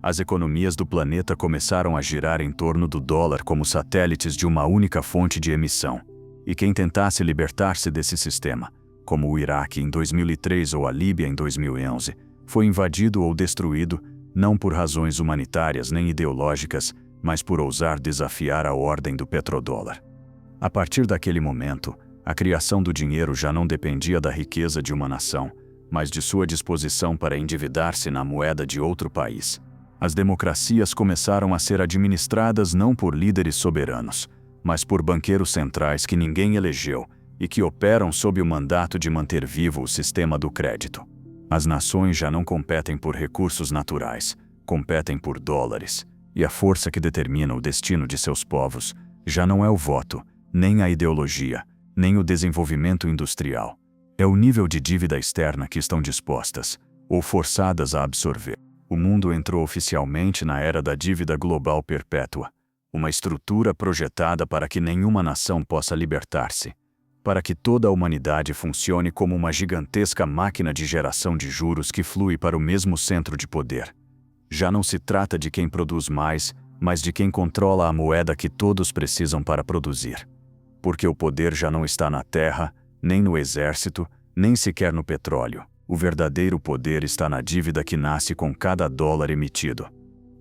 As economias do planeta começaram a girar em torno do dólar como satélites de uma única fonte de emissão. E quem tentasse libertar-se desse sistema, como o Iraque em 2003 ou a Líbia em 2011, foi invadido ou destruído não por razões humanitárias nem ideológicas, mas por ousar desafiar a ordem do petrodólar. A partir daquele momento, a criação do dinheiro já não dependia da riqueza de uma nação, mas de sua disposição para endividar-se na moeda de outro país. As democracias começaram a ser administradas não por líderes soberanos, mas por banqueiros centrais que ninguém elegeu e que operam sob o mandato de manter vivo o sistema do crédito. As nações já não competem por recursos naturais, competem por dólares, e a força que determina o destino de seus povos já não é o voto, nem a ideologia, nem o desenvolvimento industrial. É o nível de dívida externa que estão dispostas, ou forçadas a absorver. O mundo entrou oficialmente na era da dívida global perpétua, uma estrutura projetada para que nenhuma nação possa libertar-se, para que toda a humanidade funcione como uma gigantesca máquina de geração de juros que flui para o mesmo centro de poder. Já não se trata de quem produz mais, mas de quem controla a moeda que todos precisam para produzir. Porque o poder já não está na terra, nem no exército, nem sequer no petróleo. O verdadeiro poder está na dívida que nasce com cada dólar emitido.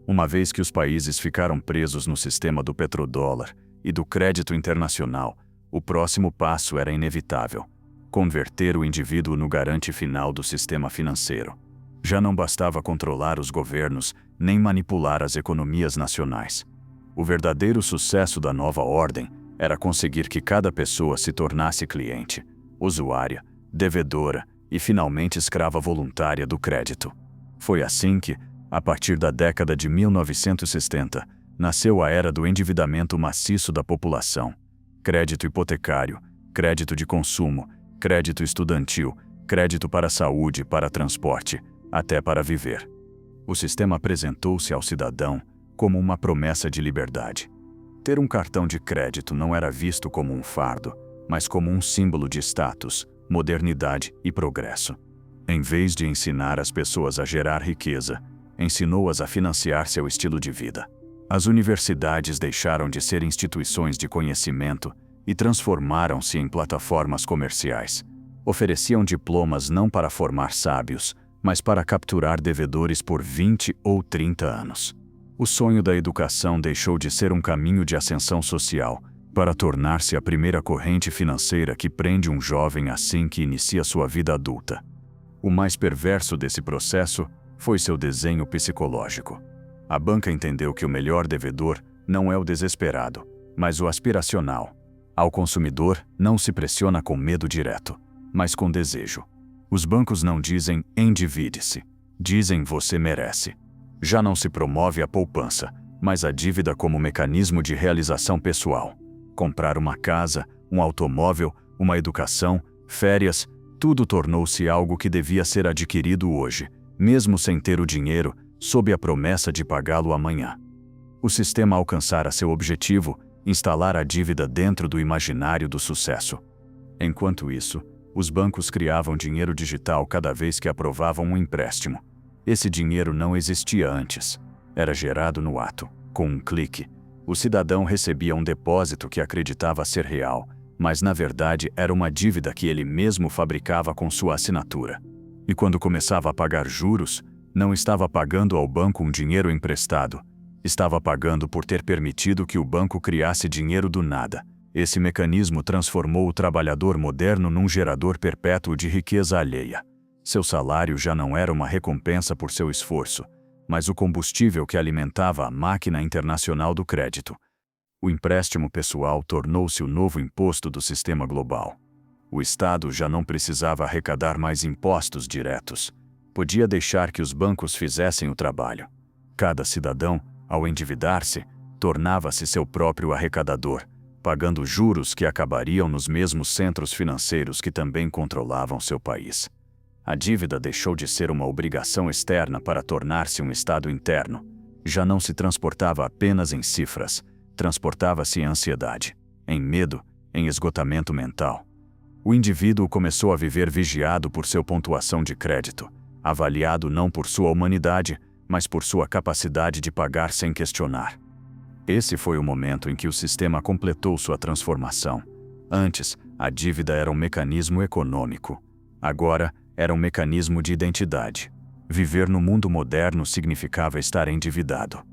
Uma vez que os países ficaram presos no sistema do petrodólar e do crédito internacional, o próximo passo era inevitável: converter o indivíduo no garante final do sistema financeiro. Já não bastava controlar os governos, nem manipular as economias nacionais. O verdadeiro sucesso da nova ordem era conseguir que cada pessoa se tornasse cliente, usuária, devedora e finalmente escrava voluntária do crédito. Foi assim que, a partir da década de 1970, nasceu a era do endividamento maciço da população. Crédito hipotecário, crédito de consumo, crédito estudantil, crédito para saúde, para transporte, até para viver. O sistema apresentou-se ao cidadão como uma promessa de liberdade. Ter um cartão de crédito não era visto como um fardo, mas como um símbolo de status, modernidade e progresso. Em vez de ensinar as pessoas a gerar riqueza, ensinou-as a financiar seu estilo de vida. As universidades deixaram de ser instituições de conhecimento e transformaram-se em plataformas comerciais. Ofereciam diplomas não para formar sábios, mas para capturar devedores por 20 ou 30 anos. O sonho da educação deixou de ser um caminho de ascensão social para tornar-se a primeira corrente financeira que prende um jovem assim que inicia sua vida adulta. O mais perverso desse processo foi seu desenho psicológico. A banca entendeu que o melhor devedor não é o desesperado, mas o aspiracional. Ao consumidor, não se pressiona com medo direto, mas com desejo. Os bancos não dizem endivide-se, dizem você merece. Já não se promove a poupança, mas a dívida como mecanismo de realização pessoal. Comprar uma casa, um automóvel, uma educação, férias, tudo tornou-se algo que devia ser adquirido hoje, mesmo sem ter o dinheiro, sob a promessa de pagá-lo amanhã. O sistema alcançara seu objetivo, instalar a dívida dentro do imaginário do sucesso. Enquanto isso, os bancos criavam dinheiro digital cada vez que aprovavam um empréstimo. Esse dinheiro não existia antes. Era gerado no ato. Com um clique, o cidadão recebia um depósito que acreditava ser real, mas na verdade era uma dívida que ele mesmo fabricava com sua assinatura. E quando começava a pagar juros, não estava pagando ao banco um dinheiro emprestado. Estava pagando por ter permitido que o banco criasse dinheiro do nada. Esse mecanismo transformou o trabalhador moderno num gerador perpétuo de riqueza alheia. Seu salário já não era uma recompensa por seu esforço, mas o combustível que alimentava a máquina internacional do crédito. O empréstimo pessoal tornou-se o novo imposto do sistema global. O Estado já não precisava arrecadar mais impostos diretos. Podia deixar que os bancos fizessem o trabalho. Cada cidadão, ao endividar-se, tornava-se seu próprio arrecadador, pagando juros que acabariam nos mesmos centros financeiros que também controlavam seu país. A dívida deixou de ser uma obrigação externa para tornar-se um estado interno. Já não se transportava apenas em cifras, transportava-se em ansiedade, em medo, em esgotamento mental. O indivíduo começou a viver vigiado por sua pontuação de crédito, avaliado não por sua humanidade, mas por sua capacidade de pagar sem questionar. Esse foi o momento em que o sistema completou sua transformação. Antes, a dívida era um mecanismo econômico. Agora, era um mecanismo de identidade. Viver no mundo moderno significava estar endividado.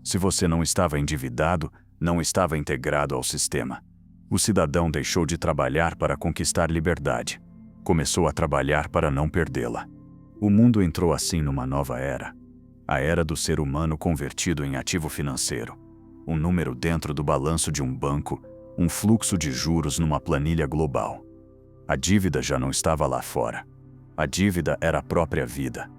Se você não estava endividado, não estava integrado ao sistema. O cidadão deixou de trabalhar para conquistar liberdade. Começou a trabalhar para não perdê-la. O mundo entrou assim numa nova era. A era do ser humano convertido em ativo financeiro. Um número dentro do balanço de um banco, um fluxo de juros numa planilha global. A dívida já não estava lá fora. A dívida era a própria vida.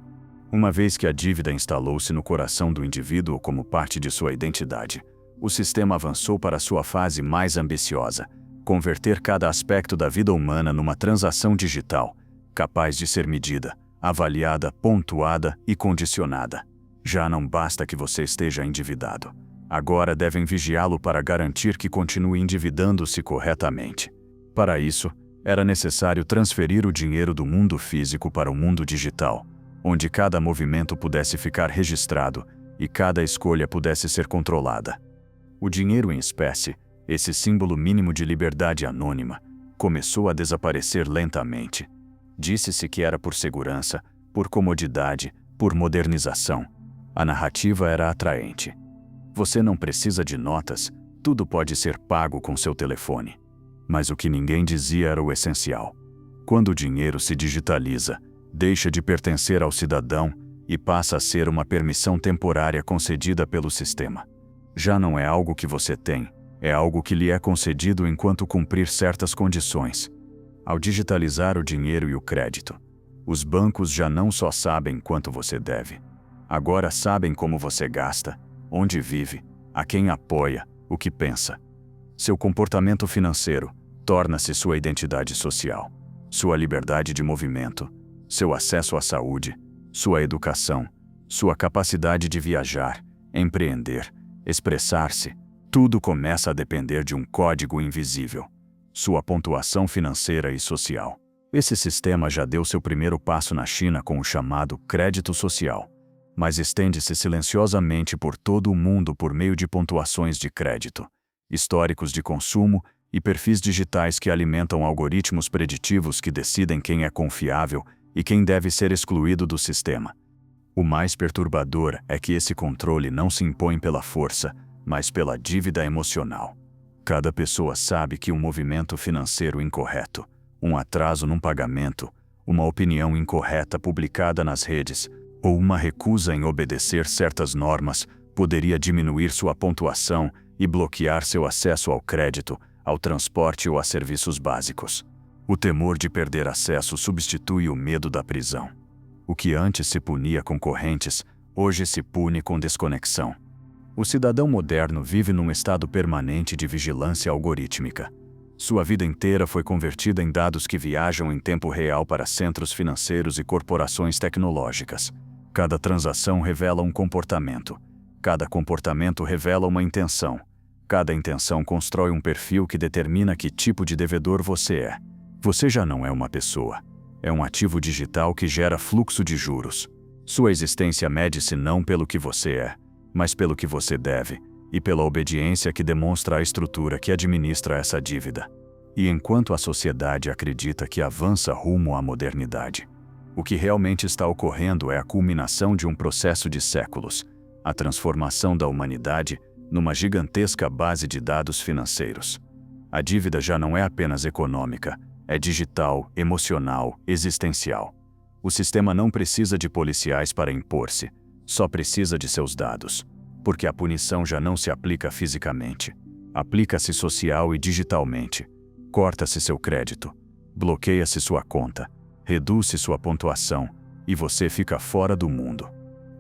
Uma vez que a dívida instalou-se no coração do indivíduo como parte de sua identidade, o sistema avançou para sua fase mais ambiciosa, converter cada aspecto da vida humana numa transação digital, capaz de ser medida, avaliada, pontuada e condicionada. Já não basta que você esteja endividado. Agora devem vigiá-lo para garantir que continue endividando-se corretamente. Para isso, era necessário transferir o dinheiro do mundo físico para o mundo digital, onde cada movimento pudesse ficar registrado e cada escolha pudesse ser controlada. O dinheiro em espécie, esse símbolo mínimo de liberdade anônima, começou a desaparecer lentamente. Disse-se que era por segurança, por comodidade, por modernização. A narrativa era atraente. Você não precisa de notas, tudo pode ser pago com seu telefone. Mas o que ninguém dizia era o essencial. Quando o dinheiro se digitaliza, deixa de pertencer ao cidadão e passa a ser uma permissão temporária concedida pelo sistema. Já não é algo que você tem, é algo que lhe é concedido enquanto cumprir certas condições. Ao digitalizar o dinheiro e o crédito, os bancos já não só sabem quanto você deve. Agora sabem como você gasta, onde vive, a quem apoia, o que pensa. Seu comportamento financeiro torna-se sua identidade social, sua liberdade de movimento, seu acesso à saúde, sua educação, sua capacidade de viajar, empreender, expressar-se. Tudo começa a depender de um código invisível, sua pontuação financeira e social. Esse sistema já deu seu primeiro passo na China com o chamado crédito social, mas estende-se silenciosamente por todo o mundo por meio de pontuações de crédito, históricos de consumo e perfis digitais que alimentam algoritmos preditivos que decidem quem é confiável e quem deve ser excluído do sistema. O mais perturbador é que esse controle não se impõe pela força, mas pela dívida emocional. Cada pessoa sabe que um movimento financeiro incorreto, um atraso num pagamento, uma opinião incorreta publicada nas redes, ou uma recusa em obedecer certas normas poderia diminuir sua pontuação e bloquear seu acesso ao crédito, ao transporte ou a serviços básicos. O temor de perder acesso substitui o medo da prisão. O que antes se punia com correntes, hoje se pune com desconexão. O cidadão moderno vive num estado permanente de vigilância algorítmica. Sua vida inteira foi convertida em dados que viajam em tempo real para centros financeiros e corporações tecnológicas. Cada transação revela um comportamento. Cada comportamento revela uma intenção. Cada intenção constrói um perfil que determina que tipo de devedor você é. Você já não é uma pessoa. É um ativo digital que gera fluxo de juros. Sua existência mede-se não pelo que você é, mas pelo que você deve, e pela obediência que demonstra a estrutura que administra essa dívida. E enquanto a sociedade acredita que avança rumo à modernidade, o que realmente está ocorrendo é a culminação de um processo de séculos, a transformação da humanidade numa gigantesca base de dados financeiros. A dívida já não é apenas econômica, é digital, emocional, existencial. O sistema não precisa de policiais para impor-se, só precisa de seus dados, porque a punição já não se aplica fisicamente. Aplica-se social e digitalmente. Corta-se seu crédito, bloqueia-se sua conta, reduz-se sua pontuação e você fica fora do mundo.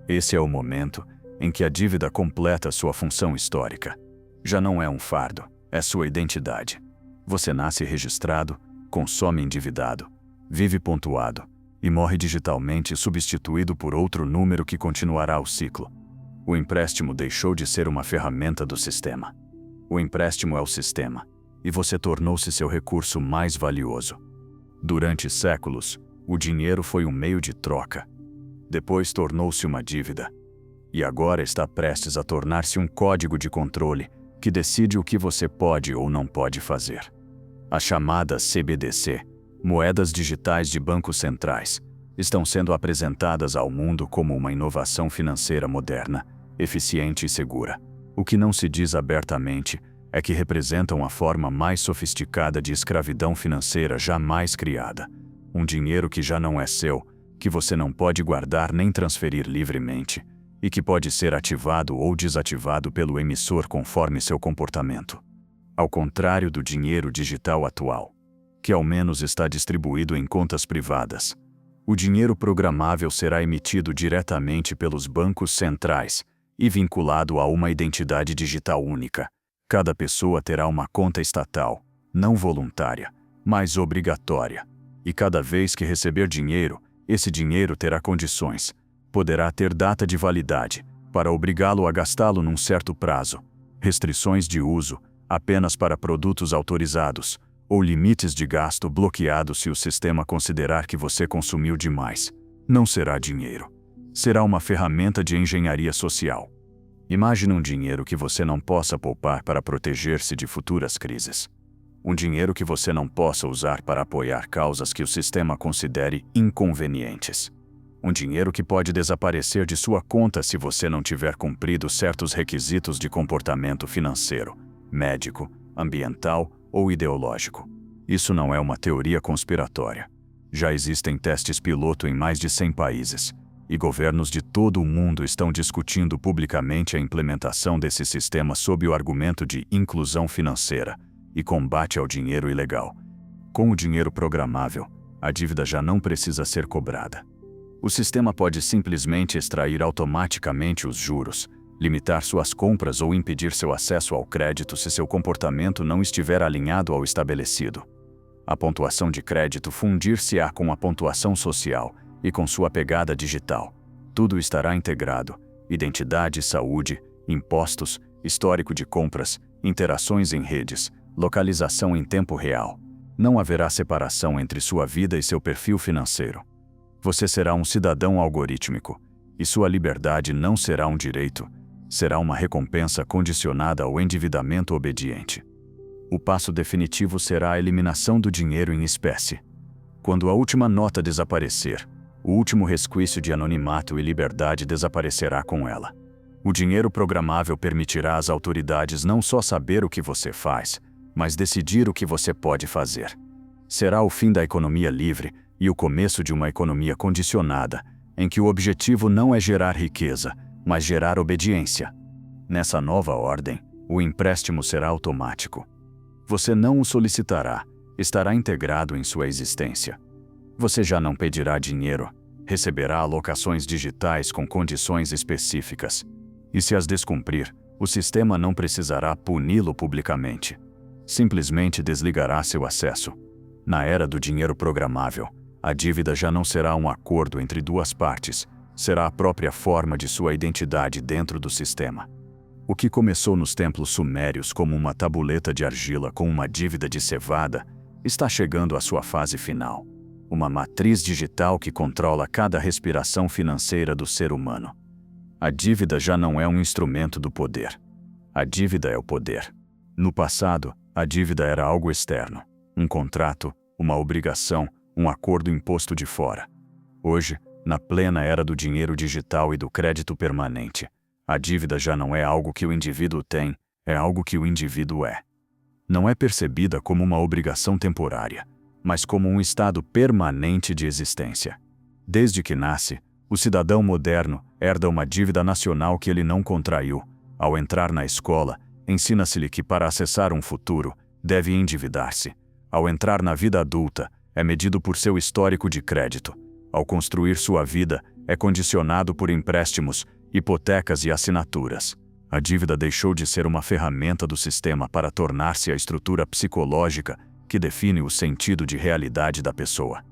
Esse é o momento em que a dívida completa sua função histórica. Já não é um fardo, é sua identidade. Você nasce registrado, consome endividado, vive pontuado e morre digitalmente substituído por outro número que continuará o ciclo. O empréstimo deixou de ser uma ferramenta do sistema. O empréstimo é o sistema, e você tornou-se seu recurso mais valioso. Durante séculos, o dinheiro foi um meio de troca. Depois tornou-se uma dívida. E agora está prestes a tornar-se um código de controle que decide o que você pode ou não pode fazer. As chamadas CBDC, moedas digitais de bancos centrais, estão sendo apresentadas ao mundo como uma inovação financeira moderna, eficiente e segura. O que não se diz abertamente é que representam a forma mais sofisticada de escravidão financeira jamais criada. Um dinheiro que já não é seu, que você não pode guardar nem transferir livremente, e que pode ser ativado ou desativado pelo emissor conforme seu comportamento. Ao contrário do dinheiro digital atual, que ao menos está distribuído em contas privadas, o dinheiro programável será emitido diretamente pelos bancos centrais e vinculado a uma identidade digital única. Cada pessoa terá uma conta estatal, não voluntária, mas obrigatória. E cada vez que receber dinheiro, esse dinheiro terá condições. Poderá ter data de validade, para obrigá-lo a gastá-lo num certo prazo, restrições de uso, apenas para produtos autorizados, ou limites de gasto bloqueados se o sistema considerar que você consumiu demais. Não será dinheiro. Será uma ferramenta de engenharia social. Imagine um dinheiro que você não possa poupar para proteger-se de futuras crises. Um dinheiro que você não possa usar para apoiar causas que o sistema considere inconvenientes. Um dinheiro que pode desaparecer de sua conta se você não tiver cumprido certos requisitos de comportamento financeiro, médico, ambiental ou ideológico. Isso não é uma teoria conspiratória. Já existem testes piloto em mais de 100 países, e governos de todo o mundo estão discutindo publicamente a implementação desse sistema sob o argumento de inclusão financeira e combate ao dinheiro ilegal. Com o dinheiro programável, a dívida já não precisa ser cobrada. O sistema pode simplesmente extrair automaticamente os juros, limitar suas compras ou impedir seu acesso ao crédito se seu comportamento não estiver alinhado ao estabelecido. A pontuação de crédito fundir-se-á com a pontuação social e com sua pegada digital. Tudo estará integrado: identidade, saúde, impostos, histórico de compras, interações em redes, localização em tempo real. Não haverá separação entre sua vida e seu perfil financeiro. Você será um cidadão algorítmico, e sua liberdade não será um direito, será uma recompensa condicionada ao endividamento obediente. O passo definitivo será a eliminação do dinheiro em espécie. Quando a última nota desaparecer, o último resquício de anonimato e liberdade desaparecerá com ela. O dinheiro programável permitirá às autoridades não só saber o que você faz, mas decidir o que você pode fazer. Será o fim da economia livre e o começo de uma economia condicionada, em que o objetivo não é gerar riqueza, mas gerar obediência. Nessa nova ordem, o empréstimo será automático. Você não o solicitará, estará integrado em sua existência. Você já não pedirá dinheiro, receberá alocações digitais com condições específicas. E se as descumprir, o sistema não precisará puni-lo publicamente. Simplesmente desligará seu acesso. Na era do dinheiro programável, a dívida já não será um acordo entre duas partes, será a própria forma de sua identidade dentro do sistema. O que começou nos templos sumérios como uma tabuleta de argila com uma dívida de cevada, está chegando à sua fase final. Uma matriz digital que controla cada respiração financeira do ser humano. A dívida já não é um instrumento do poder. A dívida é o poder. No passado, a dívida era algo externo. Um contrato, uma obrigação, um acordo imposto de fora. Hoje, na plena era do dinheiro digital e do crédito permanente, a dívida já não é algo que o indivíduo tem, é algo que o indivíduo é. Não é percebida como uma obrigação temporária, mas como um estado permanente de existência. Desde que nasce, o cidadão moderno herda uma dívida nacional que ele não contraiu. Ao entrar na escola, ensina-se-lhe que para acessar um futuro, deve endividar-se. Ao entrar na vida adulta, é medido por seu histórico de crédito. Ao construir sua vida, é condicionado por empréstimos, hipotecas e assinaturas. A dívida deixou de ser uma ferramenta do sistema para tornar-se a estrutura psicológica que define o sentido de realidade da pessoa.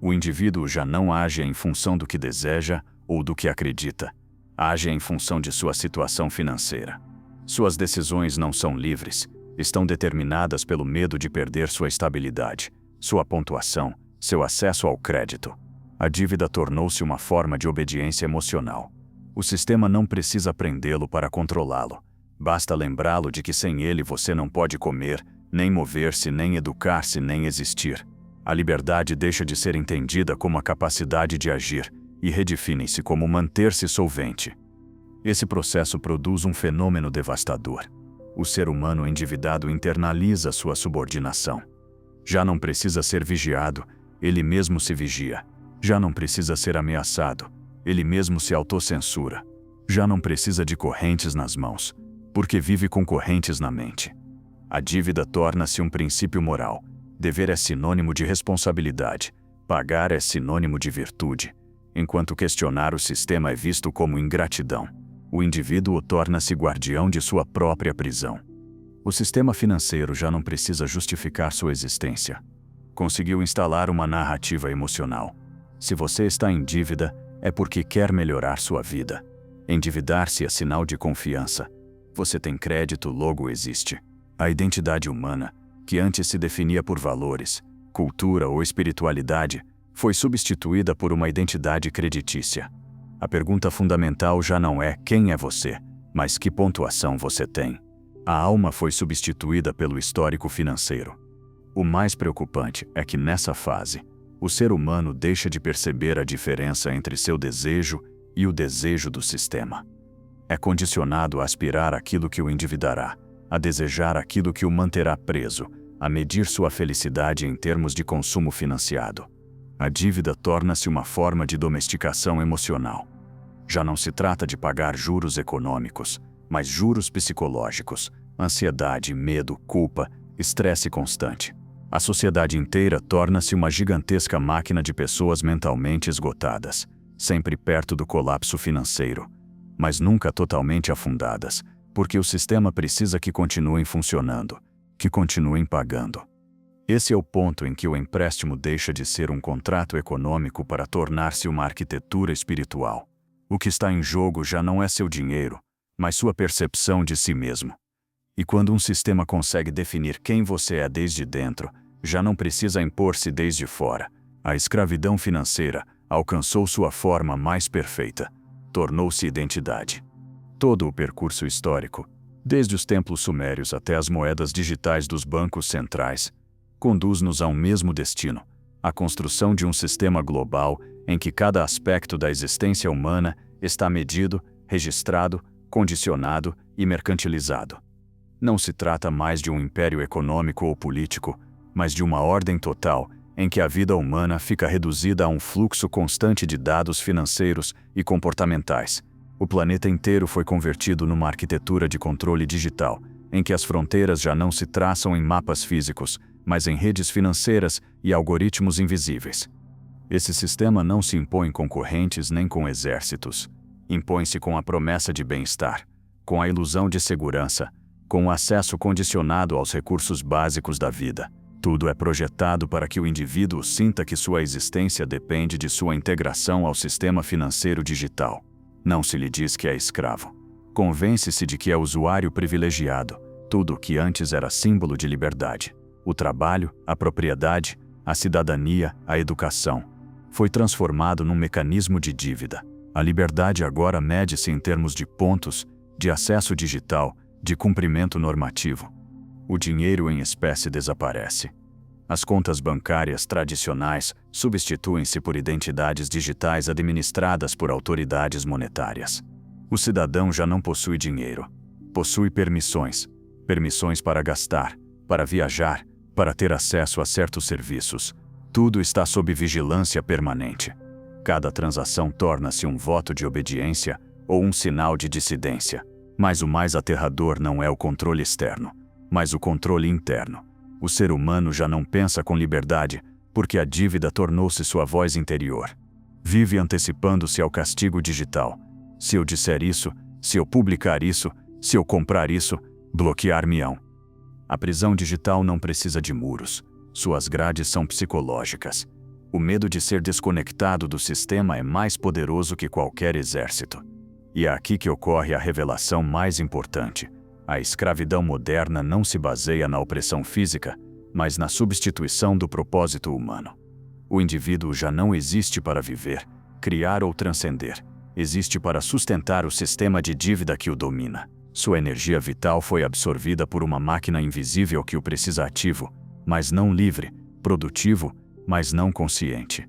O indivíduo já não age em função do que deseja ou do que acredita. Age em função de sua situação financeira. Suas decisões não são livres, estão determinadas pelo medo de perder sua estabilidade, sua pontuação, seu acesso ao crédito. A dívida tornou-se uma forma de obediência emocional. O sistema não precisa prendê-lo para controlá-lo. Basta lembrá-lo de que sem ele você não pode comer, nem mover-se, nem educar-se, nem existir. A liberdade deixa de ser entendida como a capacidade de agir e redefine-se como manter-se solvente. Esse processo produz um fenômeno devastador. O ser humano endividado internaliza sua subordinação. Já não precisa ser vigiado, ele mesmo se vigia. Já não precisa ser ameaçado, ele mesmo se autocensura. Já não precisa de correntes nas mãos, porque vive com correntes na mente. A dívida torna-se um princípio moral. Dever é sinônimo de responsabilidade. Pagar é sinônimo de virtude. Enquanto questionar o sistema é visto como ingratidão. O indivíduo torna-se guardião de sua própria prisão. O sistema financeiro já não precisa justificar sua existência. Conseguiu instalar uma narrativa emocional. Se você está em dívida, é porque quer melhorar sua vida. Endividar-se é sinal de confiança. Você tem crédito, logo existe. A identidade humana, que antes se definia por valores, cultura ou espiritualidade, foi substituída por uma identidade creditícia. A pergunta fundamental já não é quem é você, mas que pontuação você tem. A alma foi substituída pelo histórico financeiro. O mais preocupante é que nessa fase, o ser humano deixa de perceber a diferença entre seu desejo e o desejo do sistema. É condicionado a aspirar aquilo que o endividará, a desejar aquilo que o manterá preso, a medir sua felicidade em termos de consumo financiado. A dívida torna-se uma forma de domesticação emocional. Já não se trata de pagar juros econômicos, mas juros psicológicos, ansiedade, medo, culpa, estresse constante. A sociedade inteira torna-se uma gigantesca máquina de pessoas mentalmente esgotadas, sempre perto do colapso financeiro, mas nunca totalmente afundadas, porque o sistema precisa que continuem funcionando, que continuem pagando. Esse é o ponto em que o empréstimo deixa de ser um contrato econômico para tornar-se uma arquitetura espiritual. O que está em jogo já não é seu dinheiro, mas sua percepção de si mesmo. E quando um sistema consegue definir quem você é desde dentro, já não precisa impor-se desde fora. A escravidão financeira alcançou sua forma mais perfeita. Tornou-se identidade. Todo o percurso histórico, desde os templos sumérios até as moedas digitais dos bancos centrais, conduz-nos a um mesmo destino: a construção de um sistema global em que cada aspecto da existência humana está medido, registrado, condicionado e mercantilizado. Não se trata mais de um império econômico ou político, mas de uma ordem total, em que a vida humana fica reduzida a um fluxo constante de dados financeiros e comportamentais. O planeta inteiro foi convertido numa arquitetura de controle digital, em que as fronteiras já não se traçam em mapas físicos, mas em redes financeiras e algoritmos invisíveis. Esse sistema não se impõe com correntes nem com exércitos. Impõe-se com a promessa de bem-estar, com a ilusão de segurança, com o acesso condicionado aos recursos básicos da vida. Tudo é projetado para que o indivíduo sinta que sua existência depende de sua integração ao sistema financeiro digital. Não se lhe diz que é escravo. Convence-se de que é usuário privilegiado, tudo o que antes era símbolo de liberdade. O trabalho, a propriedade, a cidadania, a educação, foi transformado num mecanismo de dívida. A liberdade agora mede-se em termos de pontos, de acesso digital, de cumprimento normativo. O dinheiro em espécie desaparece. As contas bancárias tradicionais substituem-se por identidades digitais administradas por autoridades monetárias. O cidadão já não possui dinheiro. Possui permissões. Permissões para gastar, para viajar, para ter acesso a certos serviços. Tudo está sob vigilância permanente. Cada transação torna-se um voto de obediência ou um sinal de dissidência. Mas o mais aterrador não é o controle externo, mas o controle interno. O ser humano já não pensa com liberdade, porque a dívida tornou-se sua voz interior. Vive antecipando-se ao castigo digital. Se eu disser isso, se eu publicar isso, se eu comprar isso, bloquear-me-ão. A prisão digital não precisa de muros. Suas grades são psicológicas. O medo de ser desconectado do sistema é mais poderoso que qualquer exército. E é aqui que ocorre a revelação mais importante. A escravidão moderna não se baseia na opressão física, mas na substituição do propósito humano. O indivíduo já não existe para viver, criar ou transcender. Existe para sustentar o sistema de dívida que o domina. Sua energia vital foi absorvida por uma máquina invisível que o precisa ativo, mas não livre, produtivo, mas não consciente.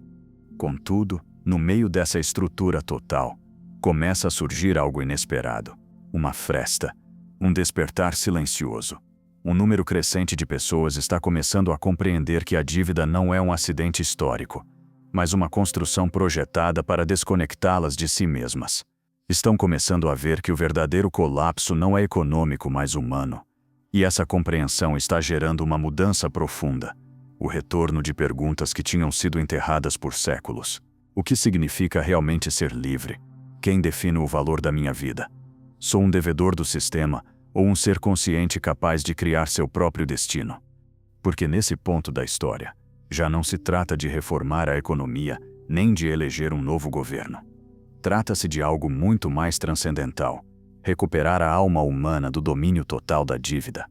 Contudo, no meio dessa estrutura total, começa a surgir algo inesperado. Uma fresta, um despertar silencioso. Um número crescente de pessoas está começando a compreender que a dívida não é um acidente histórico, mas uma construção projetada para desconectá-las de si mesmas. Estão começando a ver que o verdadeiro colapso não é econômico, mas humano. E essa compreensão está gerando uma mudança profunda. O retorno de perguntas que tinham sido enterradas por séculos. O que significa realmente ser livre? Quem define o valor da minha vida? Sou um devedor do sistema ou um ser consciente capaz de criar seu próprio destino? Porque nesse ponto da história, já não se trata de reformar a economia, nem de eleger um novo governo. Trata-se de algo muito mais transcendental: recuperar a alma humana do domínio total da dívida.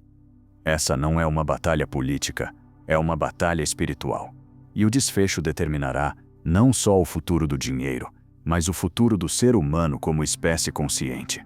Essa não é uma batalha política, é uma batalha espiritual. E o desfecho determinará não só o futuro do dinheiro, mas o futuro do ser humano como espécie consciente.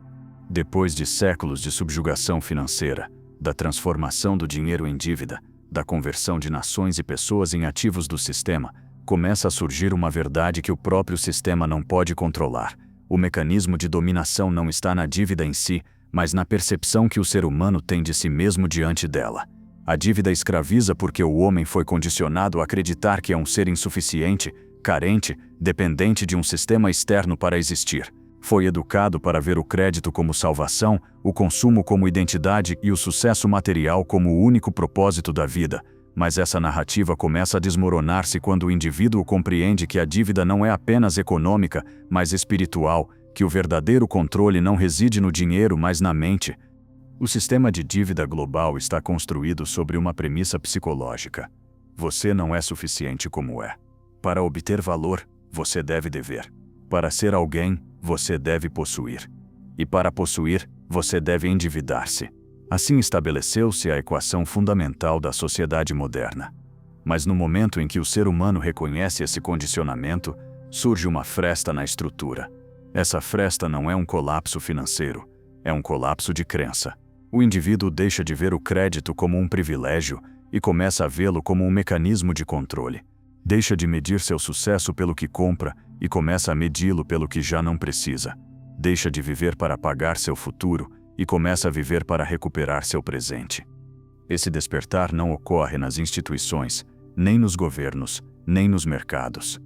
Depois de séculos de subjugação financeira, da transformação do dinheiro em dívida, da conversão de nações e pessoas em ativos do sistema, começa a surgir uma verdade que o próprio sistema não pode controlar. O mecanismo de dominação não está na dívida em si, mas na percepção que o ser humano tem de si mesmo diante dela. A dívida escraviza porque o homem foi condicionado a acreditar que é um ser insuficiente, carente, dependente de um sistema externo para existir. Foi educado para ver o crédito como salvação, o consumo como identidade e o sucesso material como o único propósito da vida. Mas essa narrativa começa a desmoronar-se quando o indivíduo compreende que a dívida não é apenas econômica, mas espiritual, que o verdadeiro controle não reside no dinheiro, mas na mente. O sistema de dívida global está construído sobre uma premissa psicológica. Você não é suficiente como é. Para obter valor, você deve dever. Para ser alguém, você deve possuir. E para possuir, você deve endividar-se. Assim estabeleceu-se a equação fundamental da sociedade moderna. Mas no momento em que o ser humano reconhece esse condicionamento, surge uma fresta na estrutura. Essa fresta não é um colapso financeiro, é um colapso de crença. O indivíduo deixa de ver o crédito como um privilégio e começa a vê-lo como um mecanismo de controle. Deixa de medir seu sucesso pelo que compra e começa a medi-lo pelo que já não precisa. Deixa de viver para pagar seu futuro e começa a viver para recuperar seu presente. Esse despertar não ocorre nas instituições, nem nos governos, nem nos mercados.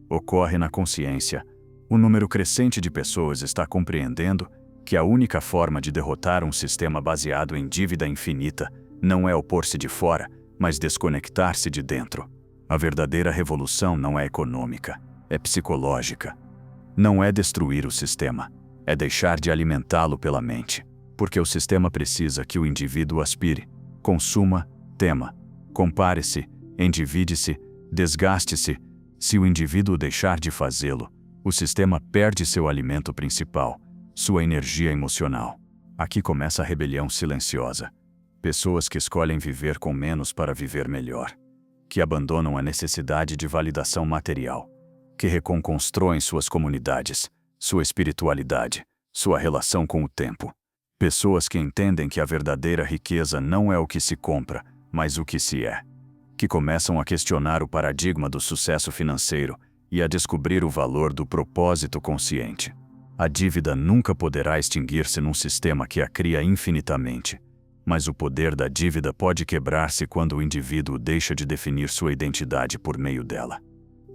Ocorre na consciência. O número crescente de pessoas está compreendendo que a única forma de derrotar um sistema baseado em dívida infinita não é opor-se de fora, mas desconectar-se de dentro. A verdadeira revolução não é econômica, é psicológica. Não é destruir o sistema, é deixar de alimentá-lo pela mente. Porque o sistema precisa que o indivíduo aspire, consuma, tema, compare-se, endivide-se, desgaste-se. Se o indivíduo deixar de fazê-lo, o sistema perde seu alimento principal, sua energia emocional. Aqui começa a rebelião silenciosa. Pessoas que escolhem viver com menos para viver melhor. Que abandonam a necessidade de validação material. Que reconstroem suas comunidades, sua espiritualidade, sua relação com o tempo. Pessoas que entendem que a verdadeira riqueza não é o que se compra, mas o que se é. Que começam a questionar o paradigma do sucesso financeiro e a descobrir o valor do propósito consciente. A dívida nunca poderá extinguir-se num sistema que a cria infinitamente, mas o poder da dívida pode quebrar-se quando o indivíduo deixa de definir sua identidade por meio dela.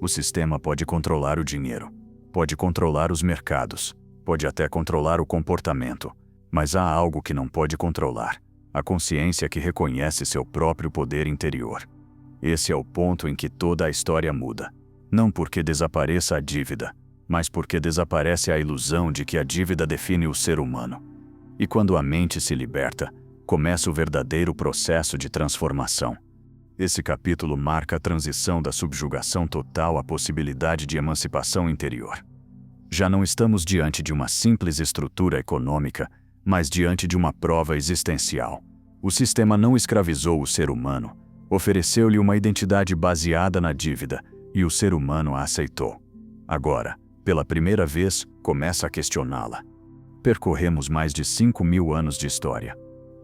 O sistema pode controlar o dinheiro, pode controlar os mercados, pode até controlar o comportamento, mas há algo que não pode controlar: a consciência que reconhece seu próprio poder interior. Esse é o ponto em que toda a história muda. Não porque desapareça a dívida, mas porque desaparece a ilusão de que a dívida define o ser humano. E quando a mente se liberta, começa o verdadeiro processo de transformação. Esse capítulo marca a transição da subjugação total à possibilidade de emancipação interior. Já não estamos diante de uma simples estrutura econômica, mas diante de uma prova existencial. O sistema não escravizou o ser humano, ofereceu-lhe uma identidade baseada na dívida, e o ser humano a aceitou. Agora, pela primeira vez, começa a questioná-la. Percorremos mais de 5.000 anos de história.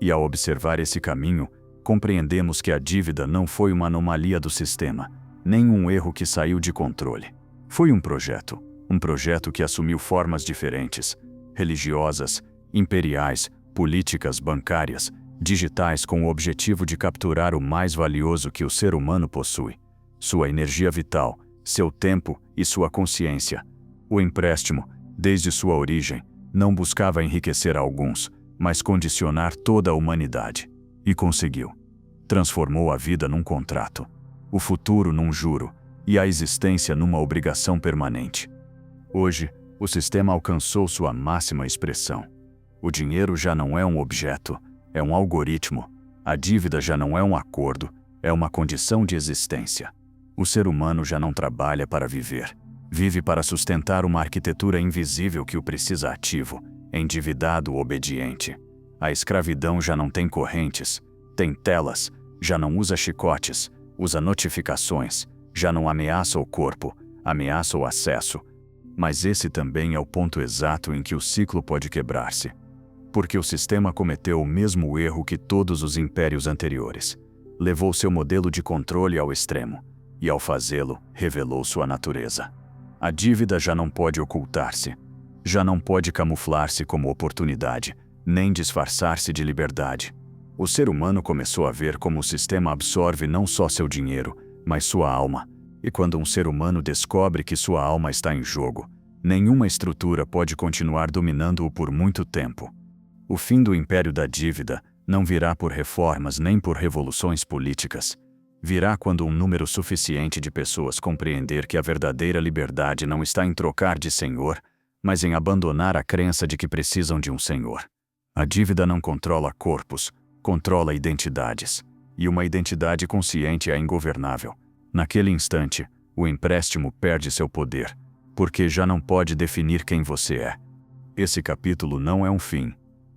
E ao observar esse caminho, compreendemos que a dívida não foi uma anomalia do sistema, nem um erro que saiu de controle. Foi um projeto que assumiu formas diferentes, religiosas, imperiais, políticas, bancárias, digitais, com o objetivo de capturar o mais valioso que o ser humano possui: sua energia vital, seu tempo e sua consciência. O empréstimo, desde sua origem, não buscava enriquecer alguns, mas condicionar toda a humanidade. E conseguiu. Transformou a vida num contrato, o futuro num juro e a existência numa obrigação permanente. Hoje, o sistema alcançou sua máxima expressão. O dinheiro já não é um objeto, é um algoritmo. A dívida já não é um acordo, é uma condição de existência. O ser humano já não trabalha para viver. Vive para sustentar uma arquitetura invisível que o precisa ativo, endividado, obediente. A escravidão já não tem correntes, tem telas, já não usa chicotes, usa notificações, já não ameaça o corpo, ameaça o acesso. Mas esse também é o ponto exato em que o ciclo pode quebrar-se. Porque o sistema cometeu o mesmo erro que todos os impérios anteriores. Levou seu modelo de controle ao extremo, e ao fazê-lo, revelou sua natureza. A dívida já não pode ocultar-se, já não pode camuflar-se como oportunidade, nem disfarçar-se de liberdade. O ser humano começou a ver como o sistema absorve não só seu dinheiro, mas sua alma. E quando um ser humano descobre que sua alma está em jogo, nenhuma estrutura pode continuar dominando-o por muito tempo. O fim do império da dívida não virá por reformas nem por revoluções políticas. Virá quando um número suficiente de pessoas compreender que a verdadeira liberdade não está em trocar de senhor, mas em abandonar a crença de que precisam de um senhor. A dívida não controla corpos, controla identidades. E uma identidade consciente é ingovernável. Naquele instante, o empréstimo perde seu poder, porque já não pode definir quem você é. Esse capítulo não é um fim,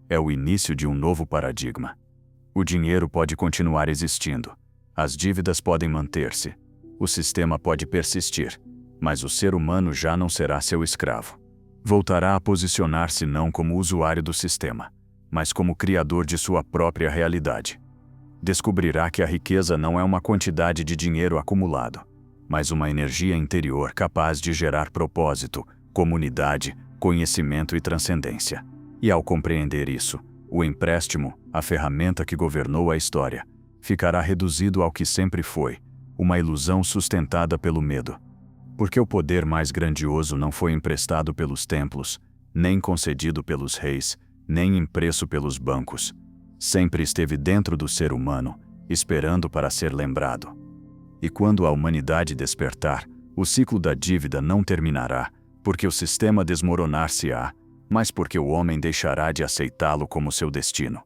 é o início de um novo paradigma. O dinheiro pode continuar existindo, as dívidas podem manter-se, o sistema pode persistir, mas o ser humano já não será seu escravo. Voltará a posicionar-se não como usuário do sistema, mas como criador de sua própria realidade. Descobrirá que a riqueza não é uma quantidade de dinheiro acumulado, mas uma energia interior capaz de gerar propósito, comunidade, conhecimento e transcendência. E ao compreender isso, o empréstimo, a ferramenta que governou a história, ficará reduzido ao que sempre foi, uma ilusão sustentada pelo medo. Porque o poder mais grandioso não foi emprestado pelos templos, nem concedido pelos reis, nem impresso pelos bancos. Sempre esteve dentro do ser humano, esperando para ser lembrado. E quando a humanidade despertar, o ciclo da dívida não terminará, porque o sistema desmoronar-se-á, mas porque o homem deixará de aceitá-lo como seu destino.